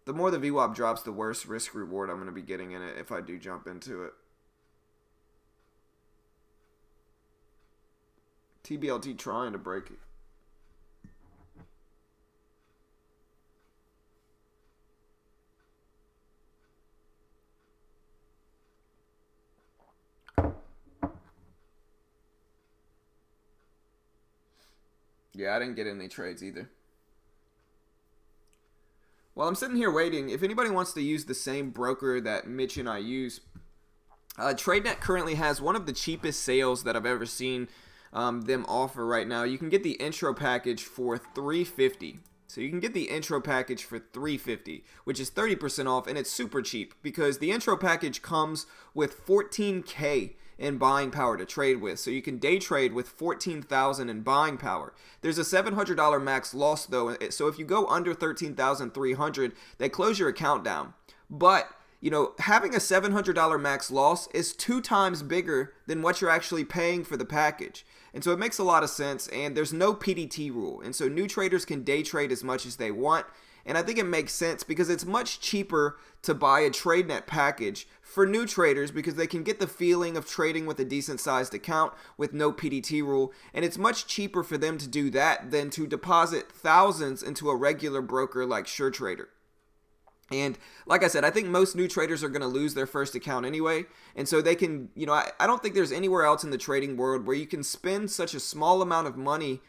more the VWAP drops, the worse risk reward I'm going to be getting in it if I do jump into it. TBLT trying to break it. Yeah, I didn't get any trades either. While I'm sitting here waiting, if anybody wants to use the same broker that Mitch and I use, TradeNet currently has one of the cheapest sales that I've ever seen them offer right now. You can get the intro package for $350. So you can get the intro package for $350, which is 30% off, and it's super cheap because the intro package comes with 14K in buying power to trade with. So you can day trade with 14,000 in buying power. There's a $700 max loss though. So if you go under 13,300, they close your account down. But having a $700 max loss is 2 times bigger than what you're actually paying for the package. And so it makes a lot of sense, and there's no PDT rule. And so new traders can day trade as much as they want. And I think it makes sense because it's much cheaper to buy a TradeNet package for new traders because they can get the feeling of trading with a decent sized account with no PDT rule. And it's much cheaper for them to do that than to deposit thousands into a regular broker like SureTrader. And like I said, I think most new traders are going to lose their first account anyway. And so they can, I don't think there's anywhere else in the trading world where you can spend such a small amount of money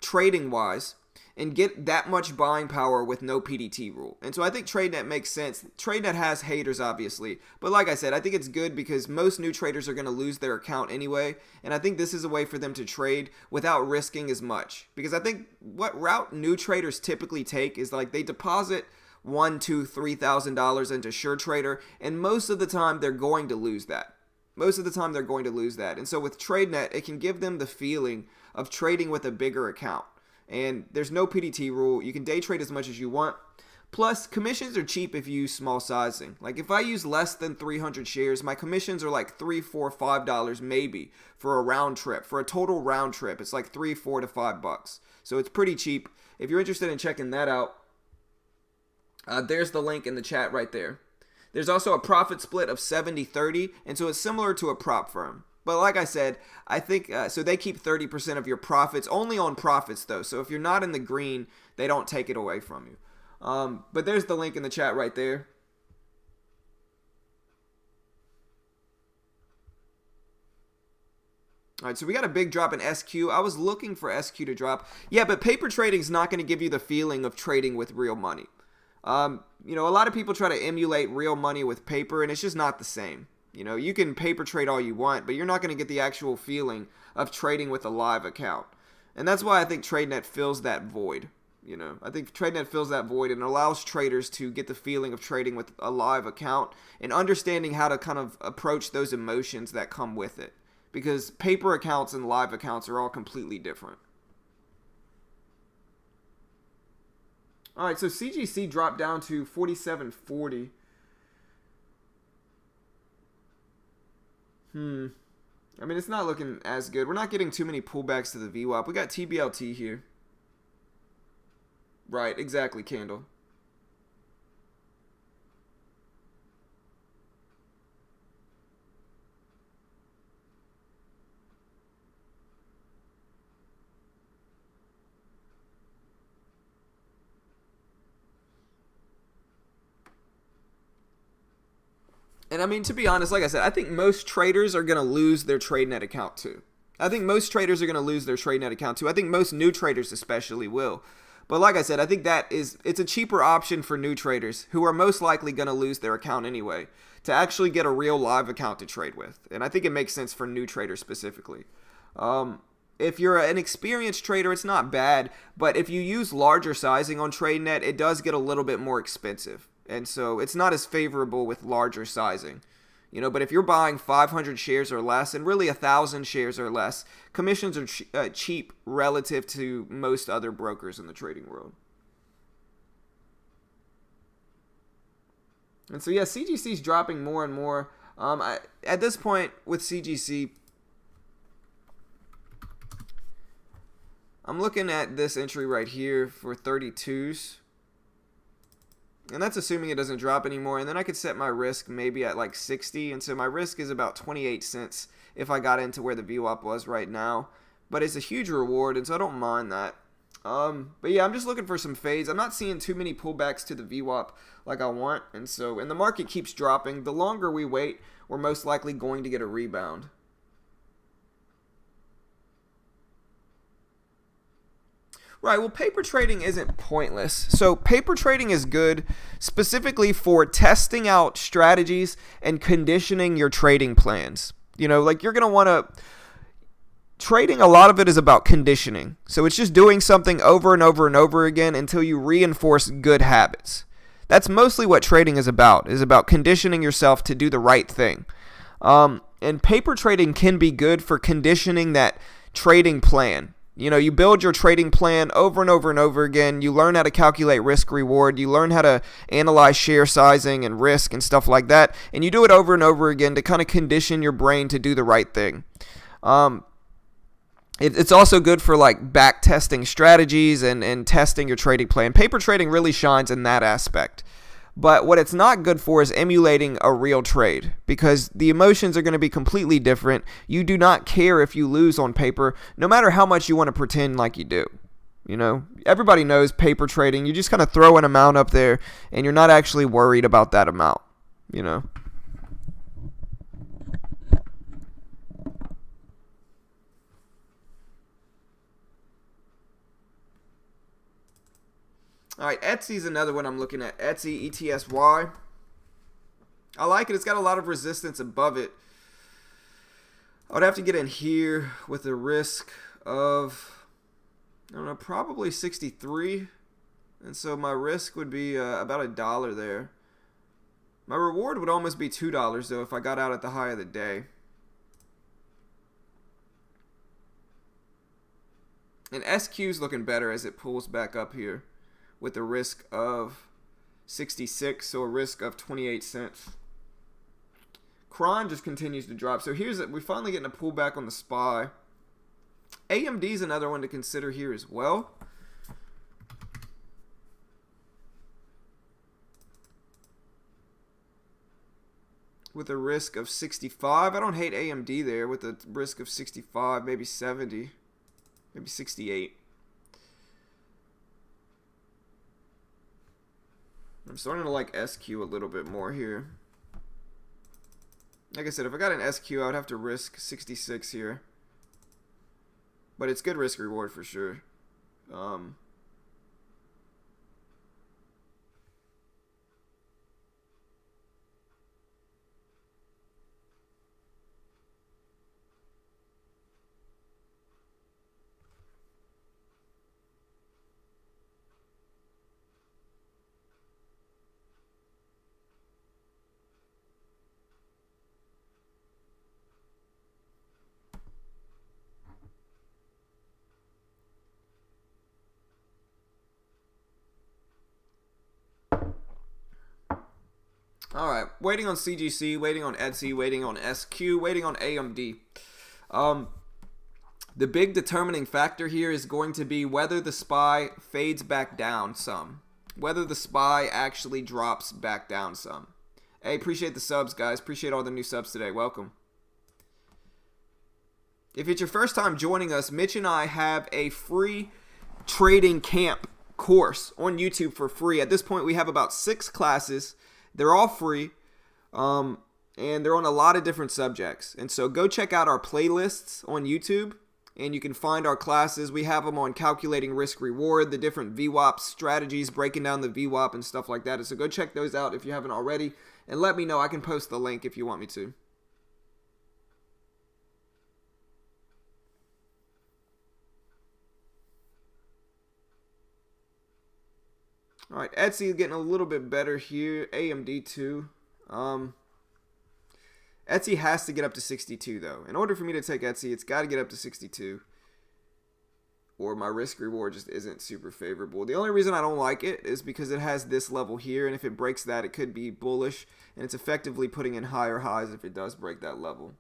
trading wise and get that much buying power with no PDT rule. And so I think TradeNet makes sense. TradeNet has haters, obviously. But like I said, I think it's good because most new traders are going to lose their account anyway. And I think this is a way for them to trade without risking as much. Because I think what route new traders typically take is like they deposit $1,000, $2,000, $3,000 into SureTrader, and most of the time they're going to lose that. And so with TradeNet, it can give them the feeling of trading with a bigger account. And there's no PDT rule. You can day trade as much as you want. Plus, commissions are cheap if you use small sizing. Like if I use less than 300 shares, my commissions are like $3, $4, $5 maybe for a round trip. For a total round trip, it's like $3, $4 to $5. So it's pretty cheap. If you're interested in checking that out, there's the link in the chat right there. There's also a profit split of 70-30, and so it's similar to a prop firm. But like I said, I think, so they keep 30% of your profits, only on profits though. So if you're not in the green, they don't take it away from you. But there's the link in the chat right there. All right, so we got a big drop in SQ. I was looking for SQ to drop. Yeah, but paper trading is not going to give you the feeling of trading with real money. A lot of people try to emulate real money with paper, and it's just not the same. You can paper trade all you want, but you're not going to get the actual feeling of trading with a live account. And that's why I think TradeNet fills that void. I think TradeNet fills that void and allows traders to get the feeling of trading with a live account and understanding how to kind of approach those emotions that come with it. Because paper accounts and live accounts are all completely different. All right, so CGC dropped down to 47.40. I mean, it's not looking as good. We're not getting too many pullbacks to the VWAP. We got TBLT here. Right, exactly, candle. And I mean, to be honest, like I said, I think most traders are going to lose their TradeNet account too. I think most new traders especially will. But like I said, I think it's a cheaper option for new traders who are most likely going to lose their account anyway to actually get a real live account to trade with. And I think it makes sense for new traders specifically. If you're an experienced trader, it's not bad. But if you use larger sizing on TradeNet, it does get a little bit more expensive. And so it's not as favorable with larger sizing. But if you're buying 500 shares or less, and really 1,000 shares or less, commissions are cheap relative to most other brokers in the trading world. And so, yeah, CGC is dropping more and more. At this point with CGC, I'm looking at this entry right here for 32s. And that's assuming it doesn't drop anymore. And then I could set my risk maybe at like 60. And so my risk is about 28 cents if I got into where the VWAP was right now. But it's a huge reward, and so I don't mind that. But yeah, I'm just looking for some fades. I'm not seeing too many pullbacks to the VWAP like I want. And the market keeps dropping. The longer we wait, we're most likely going to get a rebound. Right, well, paper trading isn't pointless. So paper trading is good specifically for testing out strategies and conditioning your trading plans. Like you're going to want to trading, a lot of it is about conditioning. So it's just doing something over and over and over again until you reinforce good habits. That's mostly what trading is about conditioning yourself to do the right thing. And paper trading can be good for conditioning that trading plan. You know, you build your trading plan over and over and over again. You learn how to calculate risk reward. You learn how to analyze share sizing and risk and stuff like that. And you do it over and over again to kind of condition your brain to do the right thing. It's also good for like back testing strategies and testing your trading plan. Paper trading really shines in that aspect. But what it's not good for is emulating a real trade, because the emotions are going to be completely different. You do not care if you lose on paper, no matter how much you want to pretend like you do. You know, everybody knows paper trading. You just kind of throw an amount up there and you're not actually worried about that amount, you know. All right, Etsy's another one I'm looking at. Etsy, ETSY. I like it. It's got a lot of resistance above it. I would have to get in here with a risk of, I don't know, probably 63. And so my risk would be about $1 there. My reward would almost be $2 though if I got out at the high of the day. And SQ's looking better as it pulls back up here, with a risk of 66, so a risk of 28 cents. Cron just continues to drop. So we're finally getting a pullback on the SPY. AMD is another one to consider here as well. With a risk of 65. I don't hate AMD there with a risk of 65, maybe 70, maybe 68. I'm starting to like SQ a little bit more here. Like I said, if I got an SQ, I would have to risk 66 here. But it's good risk reward for sure. Alright, waiting on CGC, waiting on Etsy, waiting on SQ, waiting on AMD. The big determining factor here is going to be whether the SPY fades back down some. Whether the SPY actually drops back down some. Hey, appreciate the subs, guys. Appreciate all the new subs today. Welcome. If it's your first time joining us, Mitch and I have a free trading camp course on YouTube for free. At this point, we have about 6 classes. They're all free, and they're on a lot of different subjects. And so go check out our playlists on YouTube, and you can find our classes. We have them on calculating risk reward, the different VWAP strategies, breaking down the VWAP and stuff like that. And so go check those out if you haven't already, and let me know. I can post the link if you want me to. All right, Etsy is getting a little bit better here. AMD too. Etsy has to get up to 62 though. In order for me to take Etsy, it's got to get up to 62. Or my risk reward just isn't super favorable. The only reason I don't like it is because it has this level here, and if it breaks that, it could be bullish, and it's effectively putting in higher highs if it does break that level.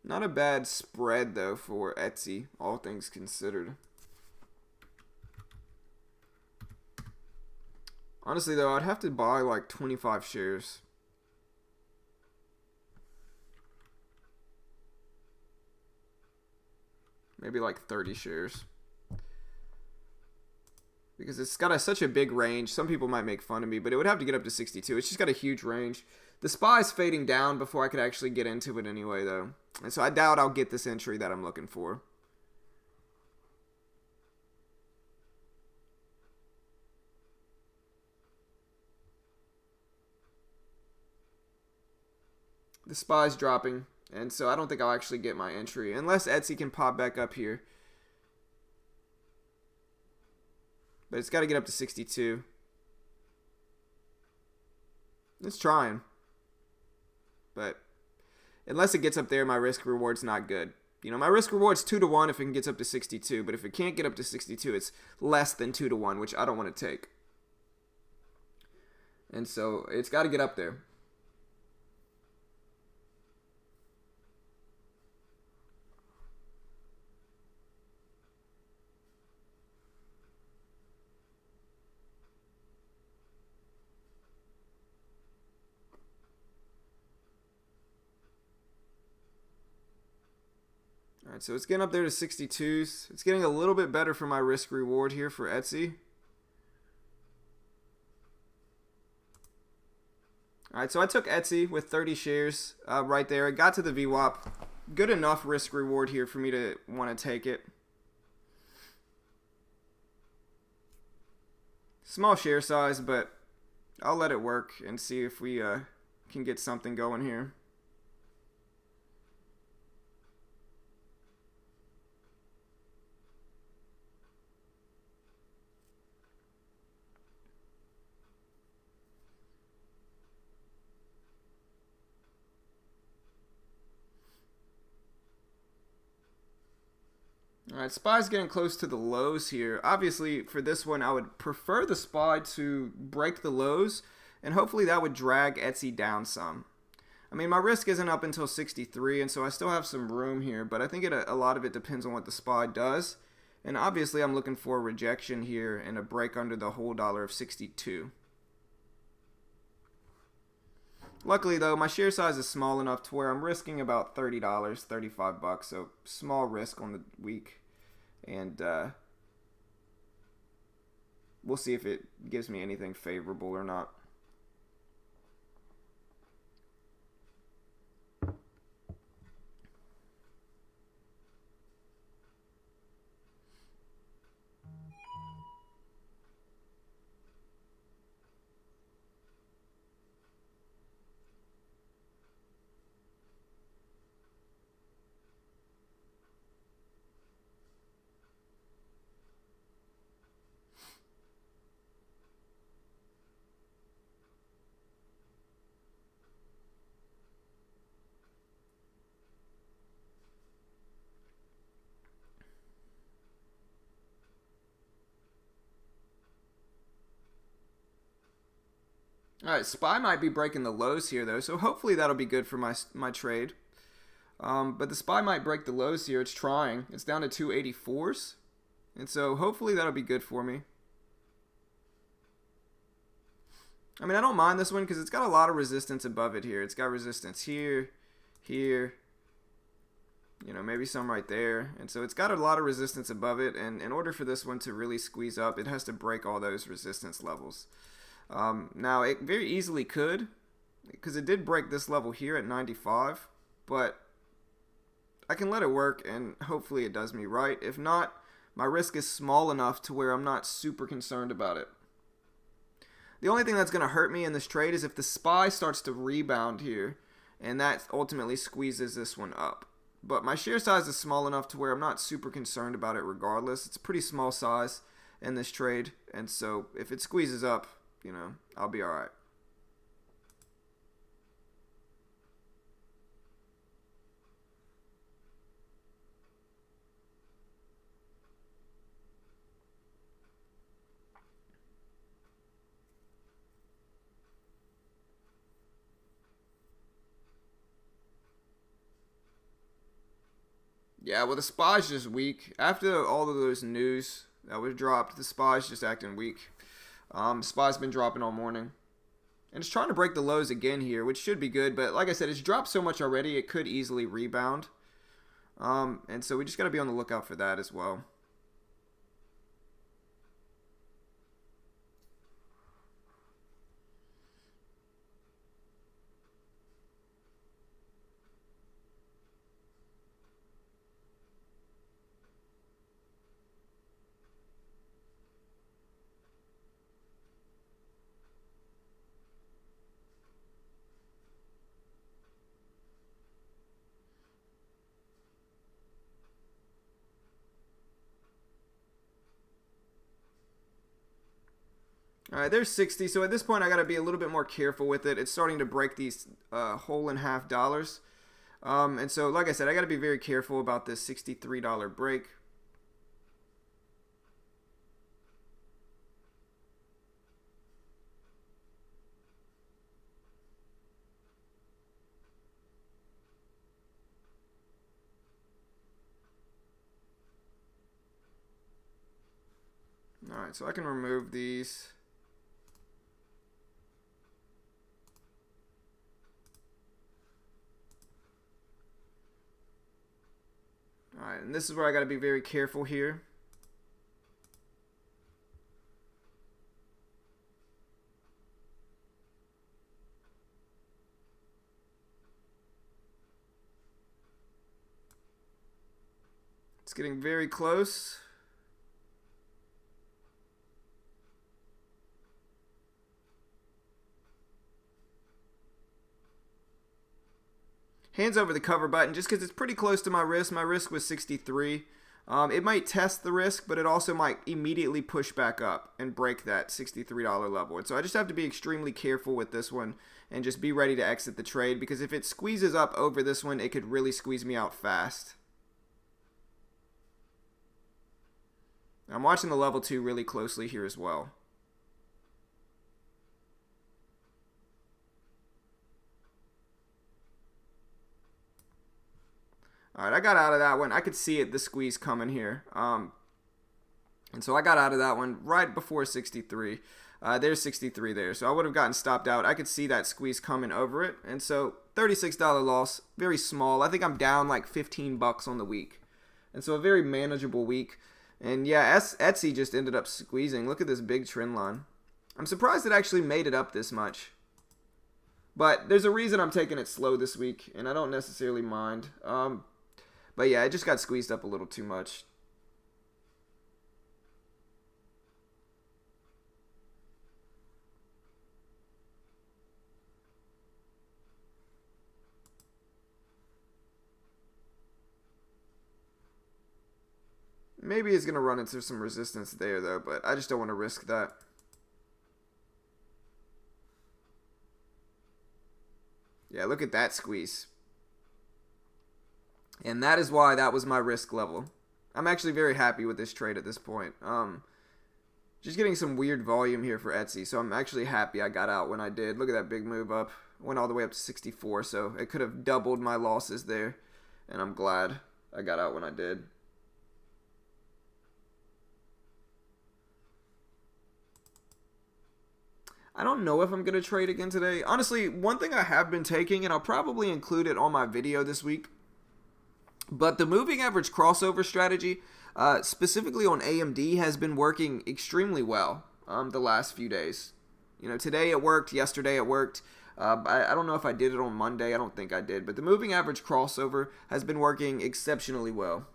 Not a bad spread, though, for Etsy, all things considered. Honestly, though, I'd have to buy like 25 shares. Maybe like 30 shares. because it's got such a big range. Some people might make fun of me, but it would have to get up to 62. It's just got a huge range. The SPY's fading down before I could actually get into it anyway, though. And so I doubt I'll get this entry that I'm looking for. The SPY's dropping, and so I don't think I'll actually get my entry unless Etsy can pop back up here. But it's got to get up to 62. It's trying. But unless it gets up there, my risk reward's not good. You know, my risk reward's 2 to 1 if it gets up to 62. But if it can't get up to 62, it's less than 2 to 1, which I don't want to take. And so it's got to get up there. Alright, so it's getting up there to 62s. It's getting a little bit better for my risk reward here for Etsy. Alright, so I took Etsy with 30 shares right there. I got to the VWAP. Good enough risk reward here for me to want to take it. Small share size, but I'll let it work and see if we can get something going here. Alright, SPY's getting close to the lows here. Obviously, for this one, I would prefer the SPY to break the lows, and hopefully that would drag Etsy down some. I mean, my risk isn't up until 63, and so I still have some room here, but I think a lot of it depends on what the SPY does. And obviously, I'm looking for a rejection here and a break under the whole dollar of 62. Luckily, though, my share size is small enough to where I'm risking about $30, $35, so small risk on the week. And we'll see if it gives me anything favorable or not. Alright, SPY might be breaking the lows here, though, so hopefully that'll be good for my trade. But the SPY might break the lows here. It's trying. It's down to 284s. And so hopefully that'll be good for me. I mean, I don't mind this one because it's got a lot of resistance above it here. It's got resistance here, here, you know, maybe some right there. And so it's got a lot of resistance above it. And in order for this one to really squeeze up, it has to break all those resistance levels. Now, it very easily could, because it did break this level here at 95, but I can let it work, and hopefully it does me right. If not, my risk is small enough to where I'm not super concerned about it. The only thing that's going to hurt me in this trade is if the SPY starts to rebound here, and that ultimately squeezes this one up. But my share size is small enough to where I'm not super concerned about it regardless. It's a pretty small size in this trade, and so if it squeezes up, you know, I'll be alright. Yeah, well, the SPY's just weak. After all of those news that was dropped, the SPY's just acting weak. SPY's been dropping all morning. And it's trying to break the lows again here, which should be good. But like I said, it's dropped so much already, it could easily rebound. And so we just got to be on the lookout for that as well. All right, there's 60. So at this point, I got to be a little bit more careful with it. It's starting to break these whole and half dollars. And so, like I said, I got to be very careful about this $63 break. All right, so I can remove these. All right, and this is where I got to be very careful here. It's getting very close. Hands over the cover button just because it's pretty close to my risk. My risk was 63. It might test the risk, but it also might immediately push back up and break that $63 level. And so I just have to be extremely careful with this one and just be ready to exit the trade, because if it squeezes up over this one, it could really squeeze me out fast. I'm watching the level 2 really closely here as well. All right, I got out of that one. I could see it, the squeeze coming here. And so I got out of that one right before 63. There's 63 there. So I would have gotten stopped out. I could see that squeeze coming over it. And so $36 loss, very small. I think I'm down like 15 bucks on the week. And so a very manageable week. And yeah, Etsy just ended up squeezing. Look at this big trend line. I'm surprised it actually made it up this much. But there's a reason I'm taking it slow this week, and I don't necessarily mind. But yeah, it just got squeezed up a little too much. Maybe it's going to run into some resistance there, though, but I just don't want to risk that. Yeah, look at that squeeze. And that is why that was my risk level. I'm actually very happy with this trade at this point. Just getting some weird volume here for Etsy, so I'm actually happy I got out when I did. Look at that big move up. Went all the way up to 64, so it could have doubled my losses there. And I'm glad I got out when I did. I don't know if I'm going to trade again today. Honestly, one thing I have been taking, and I'll probably include it on my video this week, but the moving average crossover strategy, specifically on AMD, has been working extremely well the last few days. You know, today it worked, yesterday it worked. I don't know if I did it on Monday. I don't think I did. But the moving average crossover has been working exceptionally well.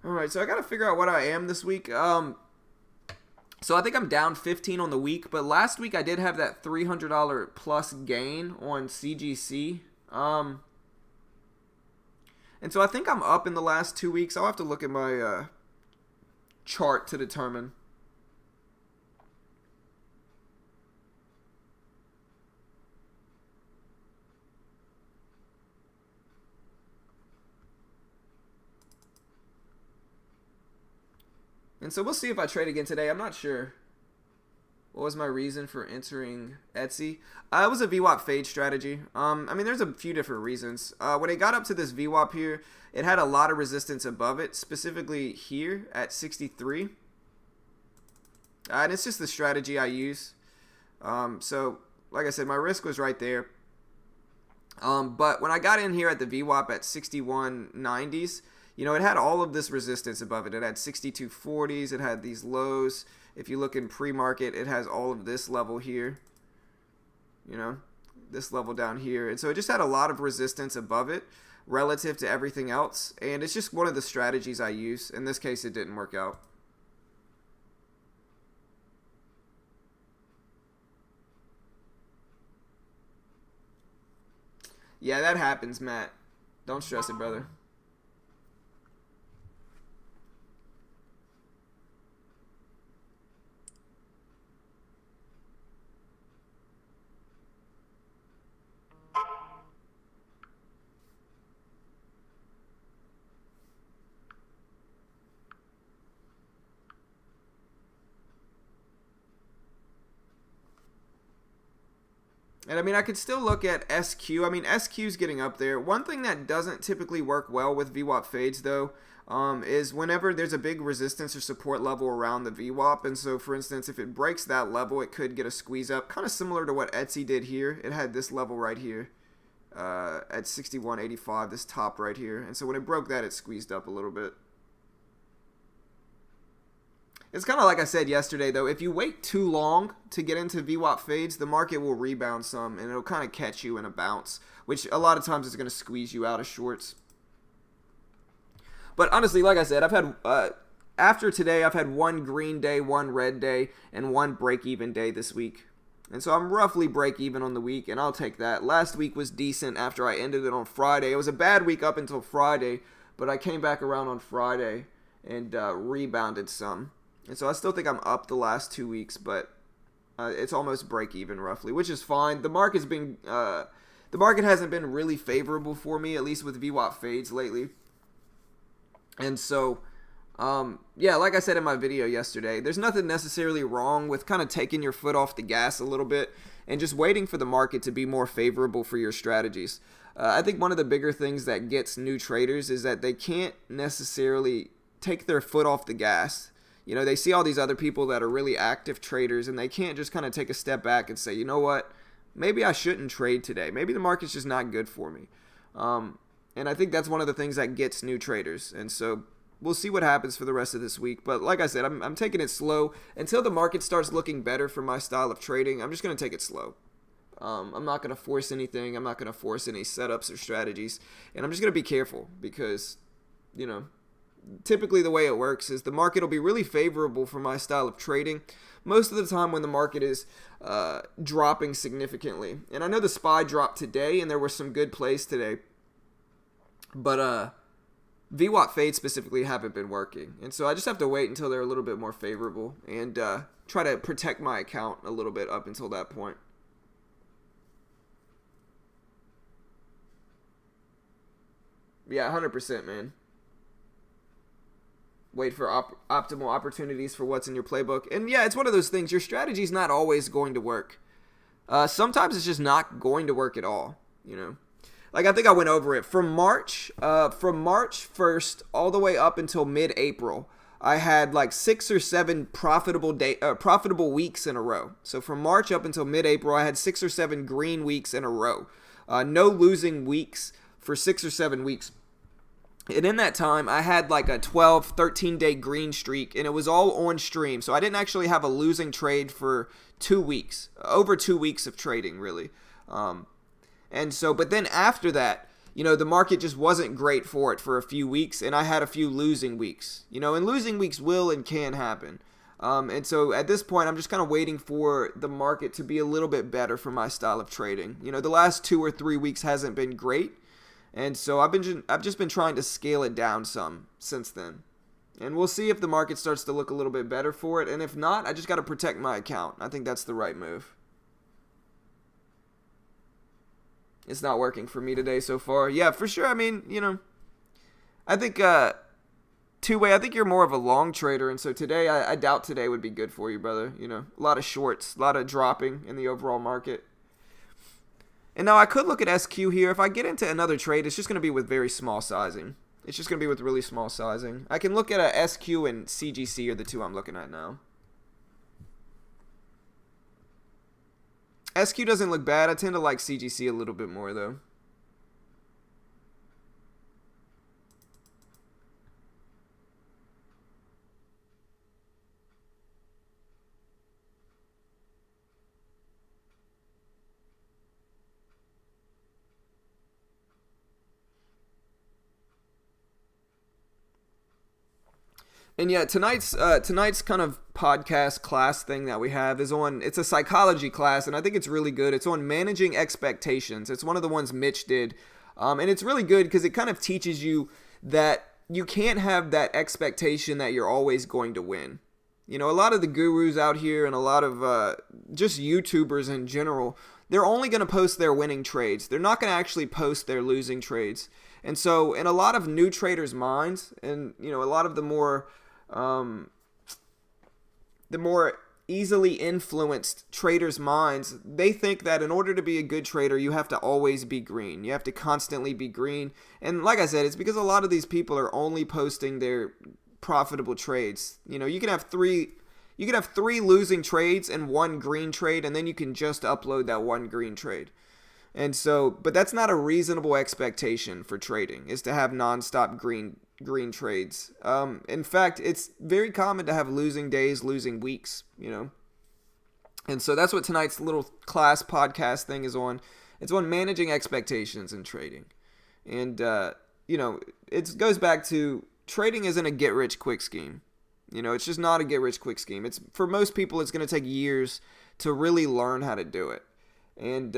All right, so I got to figure out what I am this week. So I think I'm down 15 on the week, but last week I did have that $300 plus gain on CGC. And so I think I'm up in the last 2 weeks. I'll have to look at my chart to determine. And so we'll see if I trade again today. I'm not sure. What was my reason for entering Etsy? It was a VWAP fade strategy. I mean, there's a few different reasons. When it got up to this VWAP here, it had a lot of resistance above it, specifically here at 63. And it's just the strategy I use. So, like I said, my risk was right there. But when I got in here at the VWAP at 61.90s, you know, it had all of this resistance above it. It had 62.40s. It had these lows. If you look in pre-market, it has all of this level here. You know, this level down here. And so it just had a lot of resistance above it relative to everything else. And it's just one of the strategies I use. In this case, it didn't work out. Yeah, that happens, Matt. Don't stress it, brother. And I mean, I could still look at SQ. I mean, SQ's getting up there. One thing that doesn't typically work well with VWAP fades, though, is whenever there's a big resistance or support level around the VWAP. And so, for instance, if it breaks that level, it could get a squeeze up, kind of similar to what Etsy did here. It had this level right here at 61.85, this top right here. And so when it broke that, it squeezed up a little bit. It's kind of like I said yesterday, though. If you wait too long to get into VWAP fades, the market will rebound some, and it'll kind of catch you in a bounce, which a lot of times is going to squeeze you out of shorts. But honestly, like I said, I've had after today, I've had one green day, one red day, and one break-even day this week. And so I'm roughly break-even on the week, and I'll take that. Last week was decent after I ended it on Friday. It was a bad week up until Friday, but I came back around on Friday and rebounded some. And so I still think I'm up the last 2 weeks, but it's almost break even roughly, which is fine. The market hasn't been really favorable for me, at least with VWAP fades lately. And so, yeah, like I said in my video yesterday, there's nothing necessarily wrong with kind of taking your foot off the gas a little bit and just waiting for the market to be more favorable for your strategies. I think one of the bigger things that gets new traders is that they can't necessarily take their foot off the gas. You know, they see all these other people that are really active traders, and they can't just kind of take a step back and say, you know what, maybe I shouldn't trade today. Maybe the market's just not good for me. And I think that's one of the things that gets new traders. And so we'll see what happens for the rest of this week. But like I said, I'm taking it slow. Until the market starts looking better for my style of trading, I'm just going to take it slow. I'm not going to force anything. I'm not going to force any setups or strategies. And I'm just going to be careful because, you know, typically the way it works is the market will be really favorable for my style of trading most of the time when the market is dropping significantly. And I know the SPY dropped today and there were some good plays today, but VWAP fades specifically haven't been working. And so I just have to wait until they're a little bit more favorable and try to protect my account a little bit up until that point. Yeah, 100%, man. Wait for optimal opportunities for what's in your playbook. And yeah, it's one of those things. Your strategy is not always going to work. Sometimes it's just not going to work at all. You know, like I think I went over it from March 1st all the way up until mid-April. I had like 6 or 7 profitable weeks in a row. So from March up until mid-April, I had 6 or 7 green weeks in a row. No losing weeks for 6 or 7 weeks. And in that time, I had like a 12, 13-day green streak, and it was all on stream. So I didn't actually have a losing trade for 2 weeks, over 2 weeks of trading, really. And so, but then after that, you know, the market just wasn't great for it for a few weeks, and I had a few losing weeks. You know, and losing weeks will and can happen. And so at this point, I'm just kind of waiting for the market to be a little bit better for my style of trading. You know, the last 2 or 3 weeks hasn't been great. And so I've just been trying to scale it down some since then. And we'll see if the market starts to look a little bit better for it. And if not, I just got to protect my account. I think that's the right move. It's not working for me today so far. Yeah, for sure. I mean, you know, I think two-way, I think you're more of a long trader. And so today, I doubt today would be good for you, brother. You know, a lot of shorts, a lot of dropping in the overall market. And now I could look at SQ here. If I get into another trade, it's just going to be with very small sizing. It's just going to be with really small sizing. I can look at a SQ and CGC are the two I'm looking at now. SQ doesn't look bad. I tend to like CGC a little bit more, though. And yeah, tonight's kind of podcast class thing that we have is on. It's a psychology class, and I think it's really good. It's on managing expectations. It's one of the ones Mitch did, and it's really good because it kind of teaches you that you can't have that expectation that you're always going to win. You know, a lot of the gurus out here and a lot of just YouTubers in general, they're only going to post their winning trades. They're not going to actually post their losing trades. And so, in a lot of new traders' minds, and you know, a lot of the more easily influenced traders' minds, they think that in order to be a good trader, you have to always be green. You have to constantly be green. And like I said, it's because a lot of these people are only posting their profitable trades. You know, you can have three losing trades and one green trade, and then you can just upload that one green trade. And so, but that's not a reasonable expectation for trading, is to have nonstop green trades. In fact, it's very common to have losing days, losing weeks, you know. And so that's what tonight's little class podcast thing is on. It's on managing expectations in trading. And, you know, it goes back to trading isn't a get-rich-quick scheme. You know, it's just not a get-rich-quick scheme. It's for most people, it's going to take years to really learn how to do it. And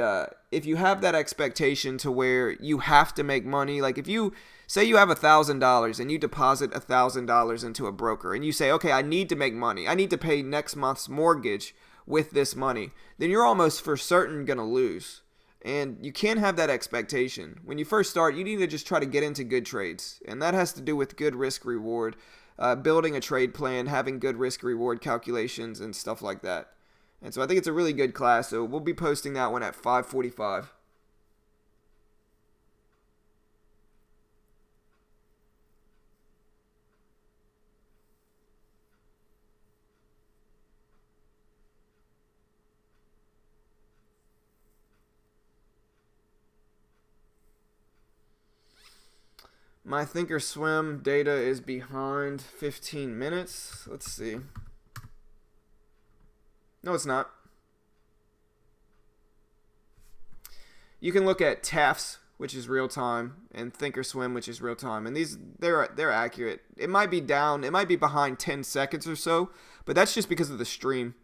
if you have that expectation to where you have to make money, like if you say you have $1,000 and you deposit $1,000 into a broker and you say, okay, I need to make money. I need to pay next month's mortgage with this money. Then you're almost for certain going to lose. And you can't have that expectation. When you first start, you need to just try to get into good trades. And that has to do with good risk reward, building a trade plan, having good risk reward calculations and stuff like that. And so I think it's a really good class, so we'll be posting that one at 5:45. My Thinkorswim data is behind 15 minutes. Let's see. No, it's not. You can look at TAFS, which is real time, and Thinkorswim, which is real time, and they're accurate. It might be down, it might be behind 10 seconds or so, but that's just because of the stream.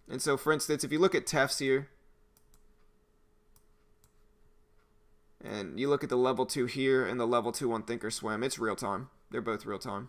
And so, for instance, if you look at TAFS here, and you look at the level 2 here and the level 2 on Thinkorswim, it's real time. They're both real time.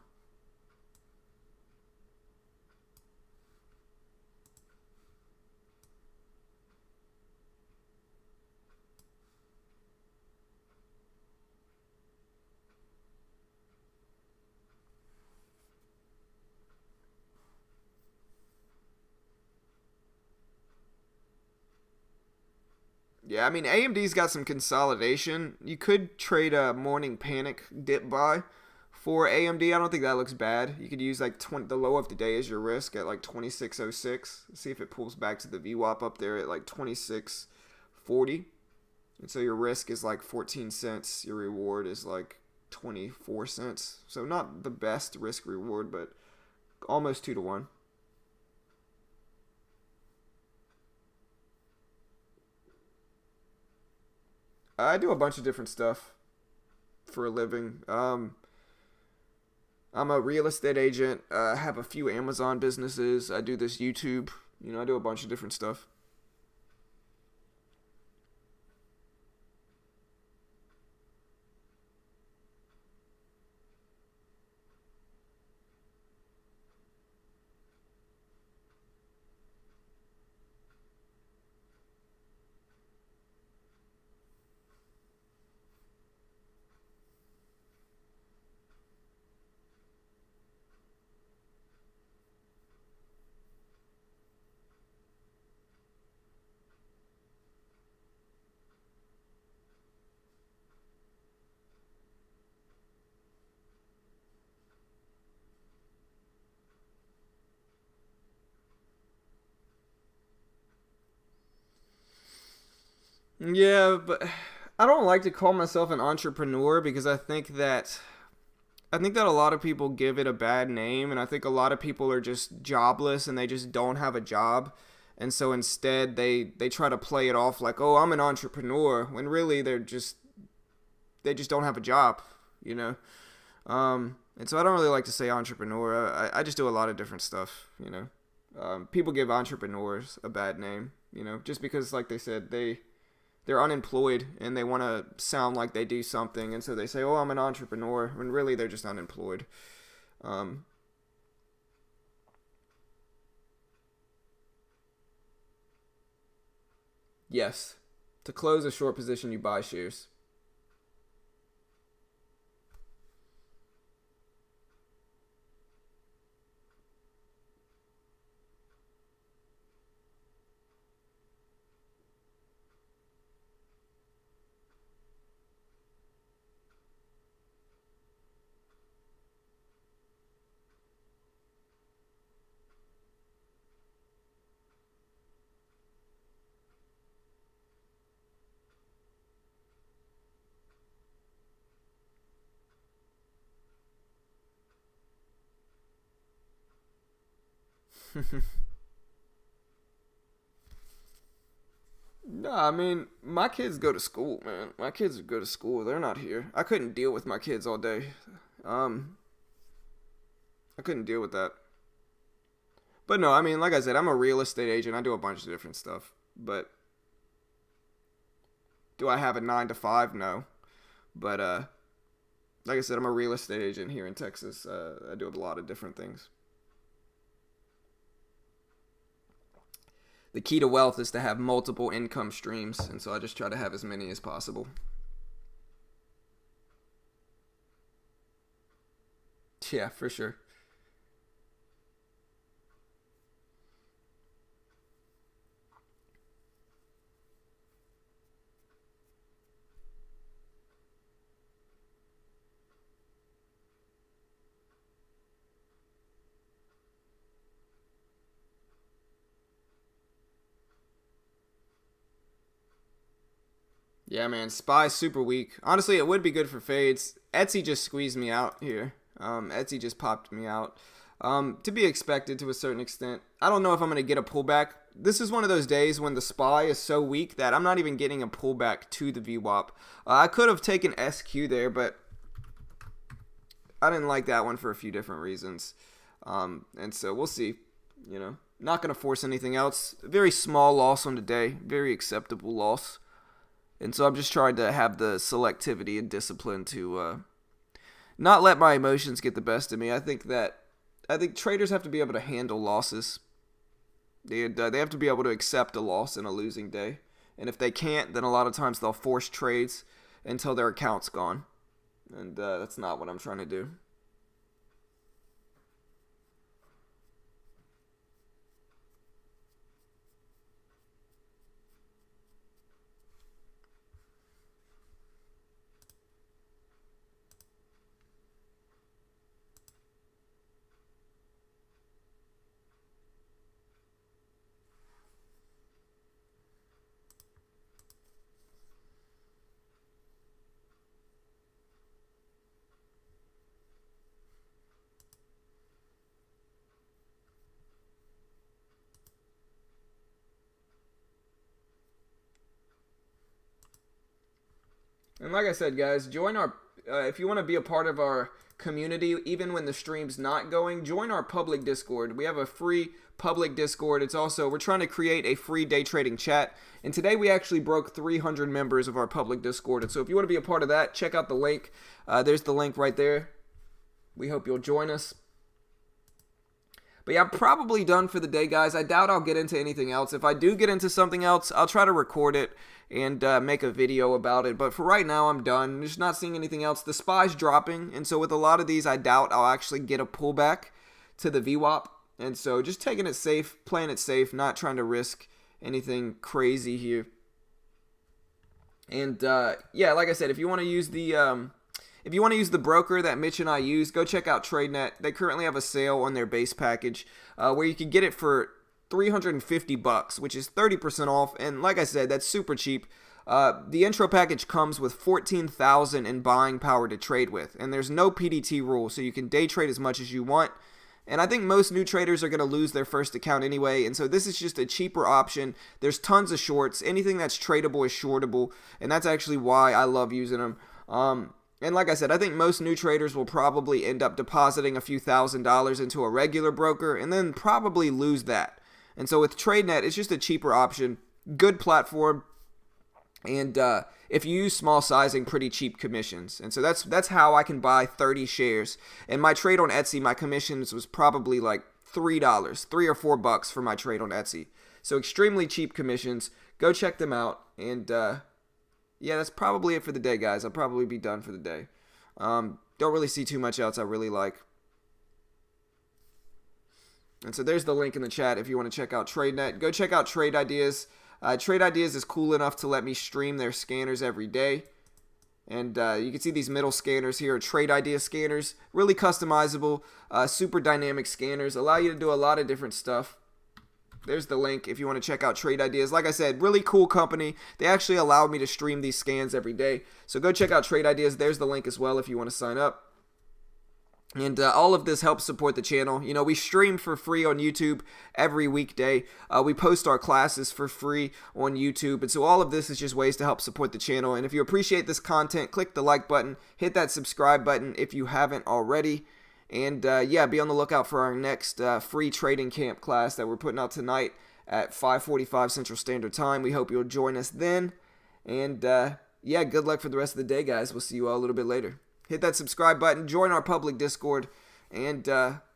Yeah, I mean, AMD's got some consolidation. You could trade a morning panic dip buy for AMD. I don't think that looks bad. You could use like the low of the day as your risk at like 2606. See if it pulls back to the VWAP up there at like 2640. And so your risk is like 14 cents. Your reward is like 24 cents. So not the best risk reward, but almost 2 to 1. I do a bunch of different stuff for a living. I'm a real estate agent. I have a few Amazon businesses. I do this YouTube. You know, I do a bunch of different stuff. Yeah, but I don't like to call myself an entrepreneur because I think that a lot of people give it a bad name, and I think a lot of people are just jobless and they just don't have a job. And so instead they try to play it off like, "Oh, I'm an entrepreneur," when really they just don't have a job, you know. And so I don't really like to say entrepreneur. I just do a lot of different stuff, you know. People give entrepreneurs a bad name, you know, just because, like they said, they're unemployed and they want to sound like they do something, and so they say, "Oh, I'm an entrepreneur," when really they're just unemployed. Yes, to close a short position, you buy shares. No, I mean, my kids go to school, man. My kids go to school. They're not here. I couldn't deal with my kids all day. Um, I couldn't deal with that. But no, I mean, like I said, I'm a real estate agent. I do a bunch of different stuff. But do I have a 9 to 5? No. But like I said, I'm a real estate agent here in Texas. I do a lot of different things. The key to wealth is to have multiple income streams, and so I just try to have as many as possible. Yeah, for sure. Yeah, man, Spy's super weak. Honestly, it would be good for fades. Etsy just squeezed me out here. Etsy just popped me out. To be expected to a certain extent. I don't know if I'm going to get a pullback. This is one of those days when the SPY is so weak that I'm not even getting a pullback to the VWAP. I could have taken SQ there, but I didn't like that one for a few different reasons. And so we'll see. You know, not going to force anything else. Very small loss on the day. Very acceptable loss. And so I'm just trying to have the selectivity and discipline to not let my emotions get the best of me. I think traders have to be able to handle losses. They have to be able to accept a loss in a losing day. And if they can't, then a lot of times they'll force trades until their account's gone. And that's not what I'm trying to do. And like I said, guys, join our. If you want to be a part of our community, even when the stream's not going, join our public Discord. We have a free public Discord. It's also, we're trying to create a free day trading chat. And today we actually broke 300 members of our public Discord. And so if you want to be a part of that, check out the link. There's the link right there. We hope you'll join us. But yeah, I'm probably done for the day, guys. I doubt I'll get into anything else. If I do get into something else, I'll try to record it and make a video about it. But for right now, I'm done. I'm just not seeing anything else. The SPY's dropping, and so with a lot of these, I doubt I'll actually get a pullback to the VWAP. And so just taking it safe, playing it safe, not trying to risk anything crazy here. And yeah, like I said, if you want to use the broker that Mitch and I use, go check out TradeNet. They currently have a sale on their base package where you can get it for $350, which is 30% off. And like I said, that's super cheap. The intro package comes with 14,000 in buying power to trade with, and there's no PDT rule, so you can day trade as much as you want. And I think most new traders are going to lose their first account anyway, and so this is just a cheaper option. There's tons of shorts. Anything that's tradable is shortable, and that's actually why I love using them. And like I said, I think most new traders will probably end up depositing a few $1,000s into a regular broker and then probably lose that. And so with TradeNet, it's just a cheaper option, good platform, and if you use small sizing, pretty cheap commissions. And so that's how I can buy 30 shares. And my trade on Etsy, my commissions was probably like $3, $3 or $4 for my trade on Etsy. So extremely cheap commissions. Go check them out. And yeah, that's probably it for the day, guys. I'll probably be done for the day. Don't really see too much else I really like. And so there's the link in the chat if you want to check out TradeNet. Go check out Trade Ideas. Trade Ideas is cool enough to let me stream their scanners every day. And you can see these middle scanners here, Trade Idea scanners. Really customizable, super dynamic scanners. Allow you to do a lot of different stuff. There's the link if you want to check out Trade Ideas. Like I said, really cool company. They actually allow me to stream these scans every day. So go check out Trade Ideas. There's the link as well if you want to sign up. And all of this helps support the channel. You know, we stream for free on YouTube every weekday. We post our classes for free on YouTube. And so all of this is just ways to help support the channel. And if you appreciate this content, click the like button. Hit that subscribe button if you haven't already. And yeah, be on the lookout for our next free trading camp class that we're putting out tonight at 5:45 Central Standard Time. We hope you'll join us then. And yeah, good luck for the rest of the day, guys. We'll see you all a little bit later. Hit that subscribe button, join our public Discord, and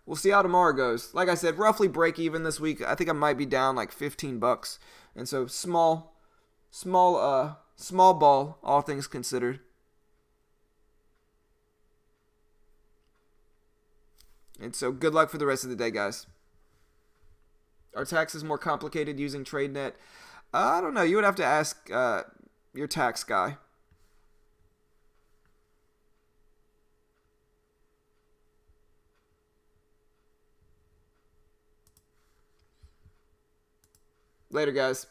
we'll see how tomorrow goes. Like I said, roughly break even this week. I think I might be down like $15. And so small ball, all things considered. And so good luck for the rest of the day, guys. Are taxes more complicated using TradeNet? I don't know. You would have to ask your tax guy. Later, guys.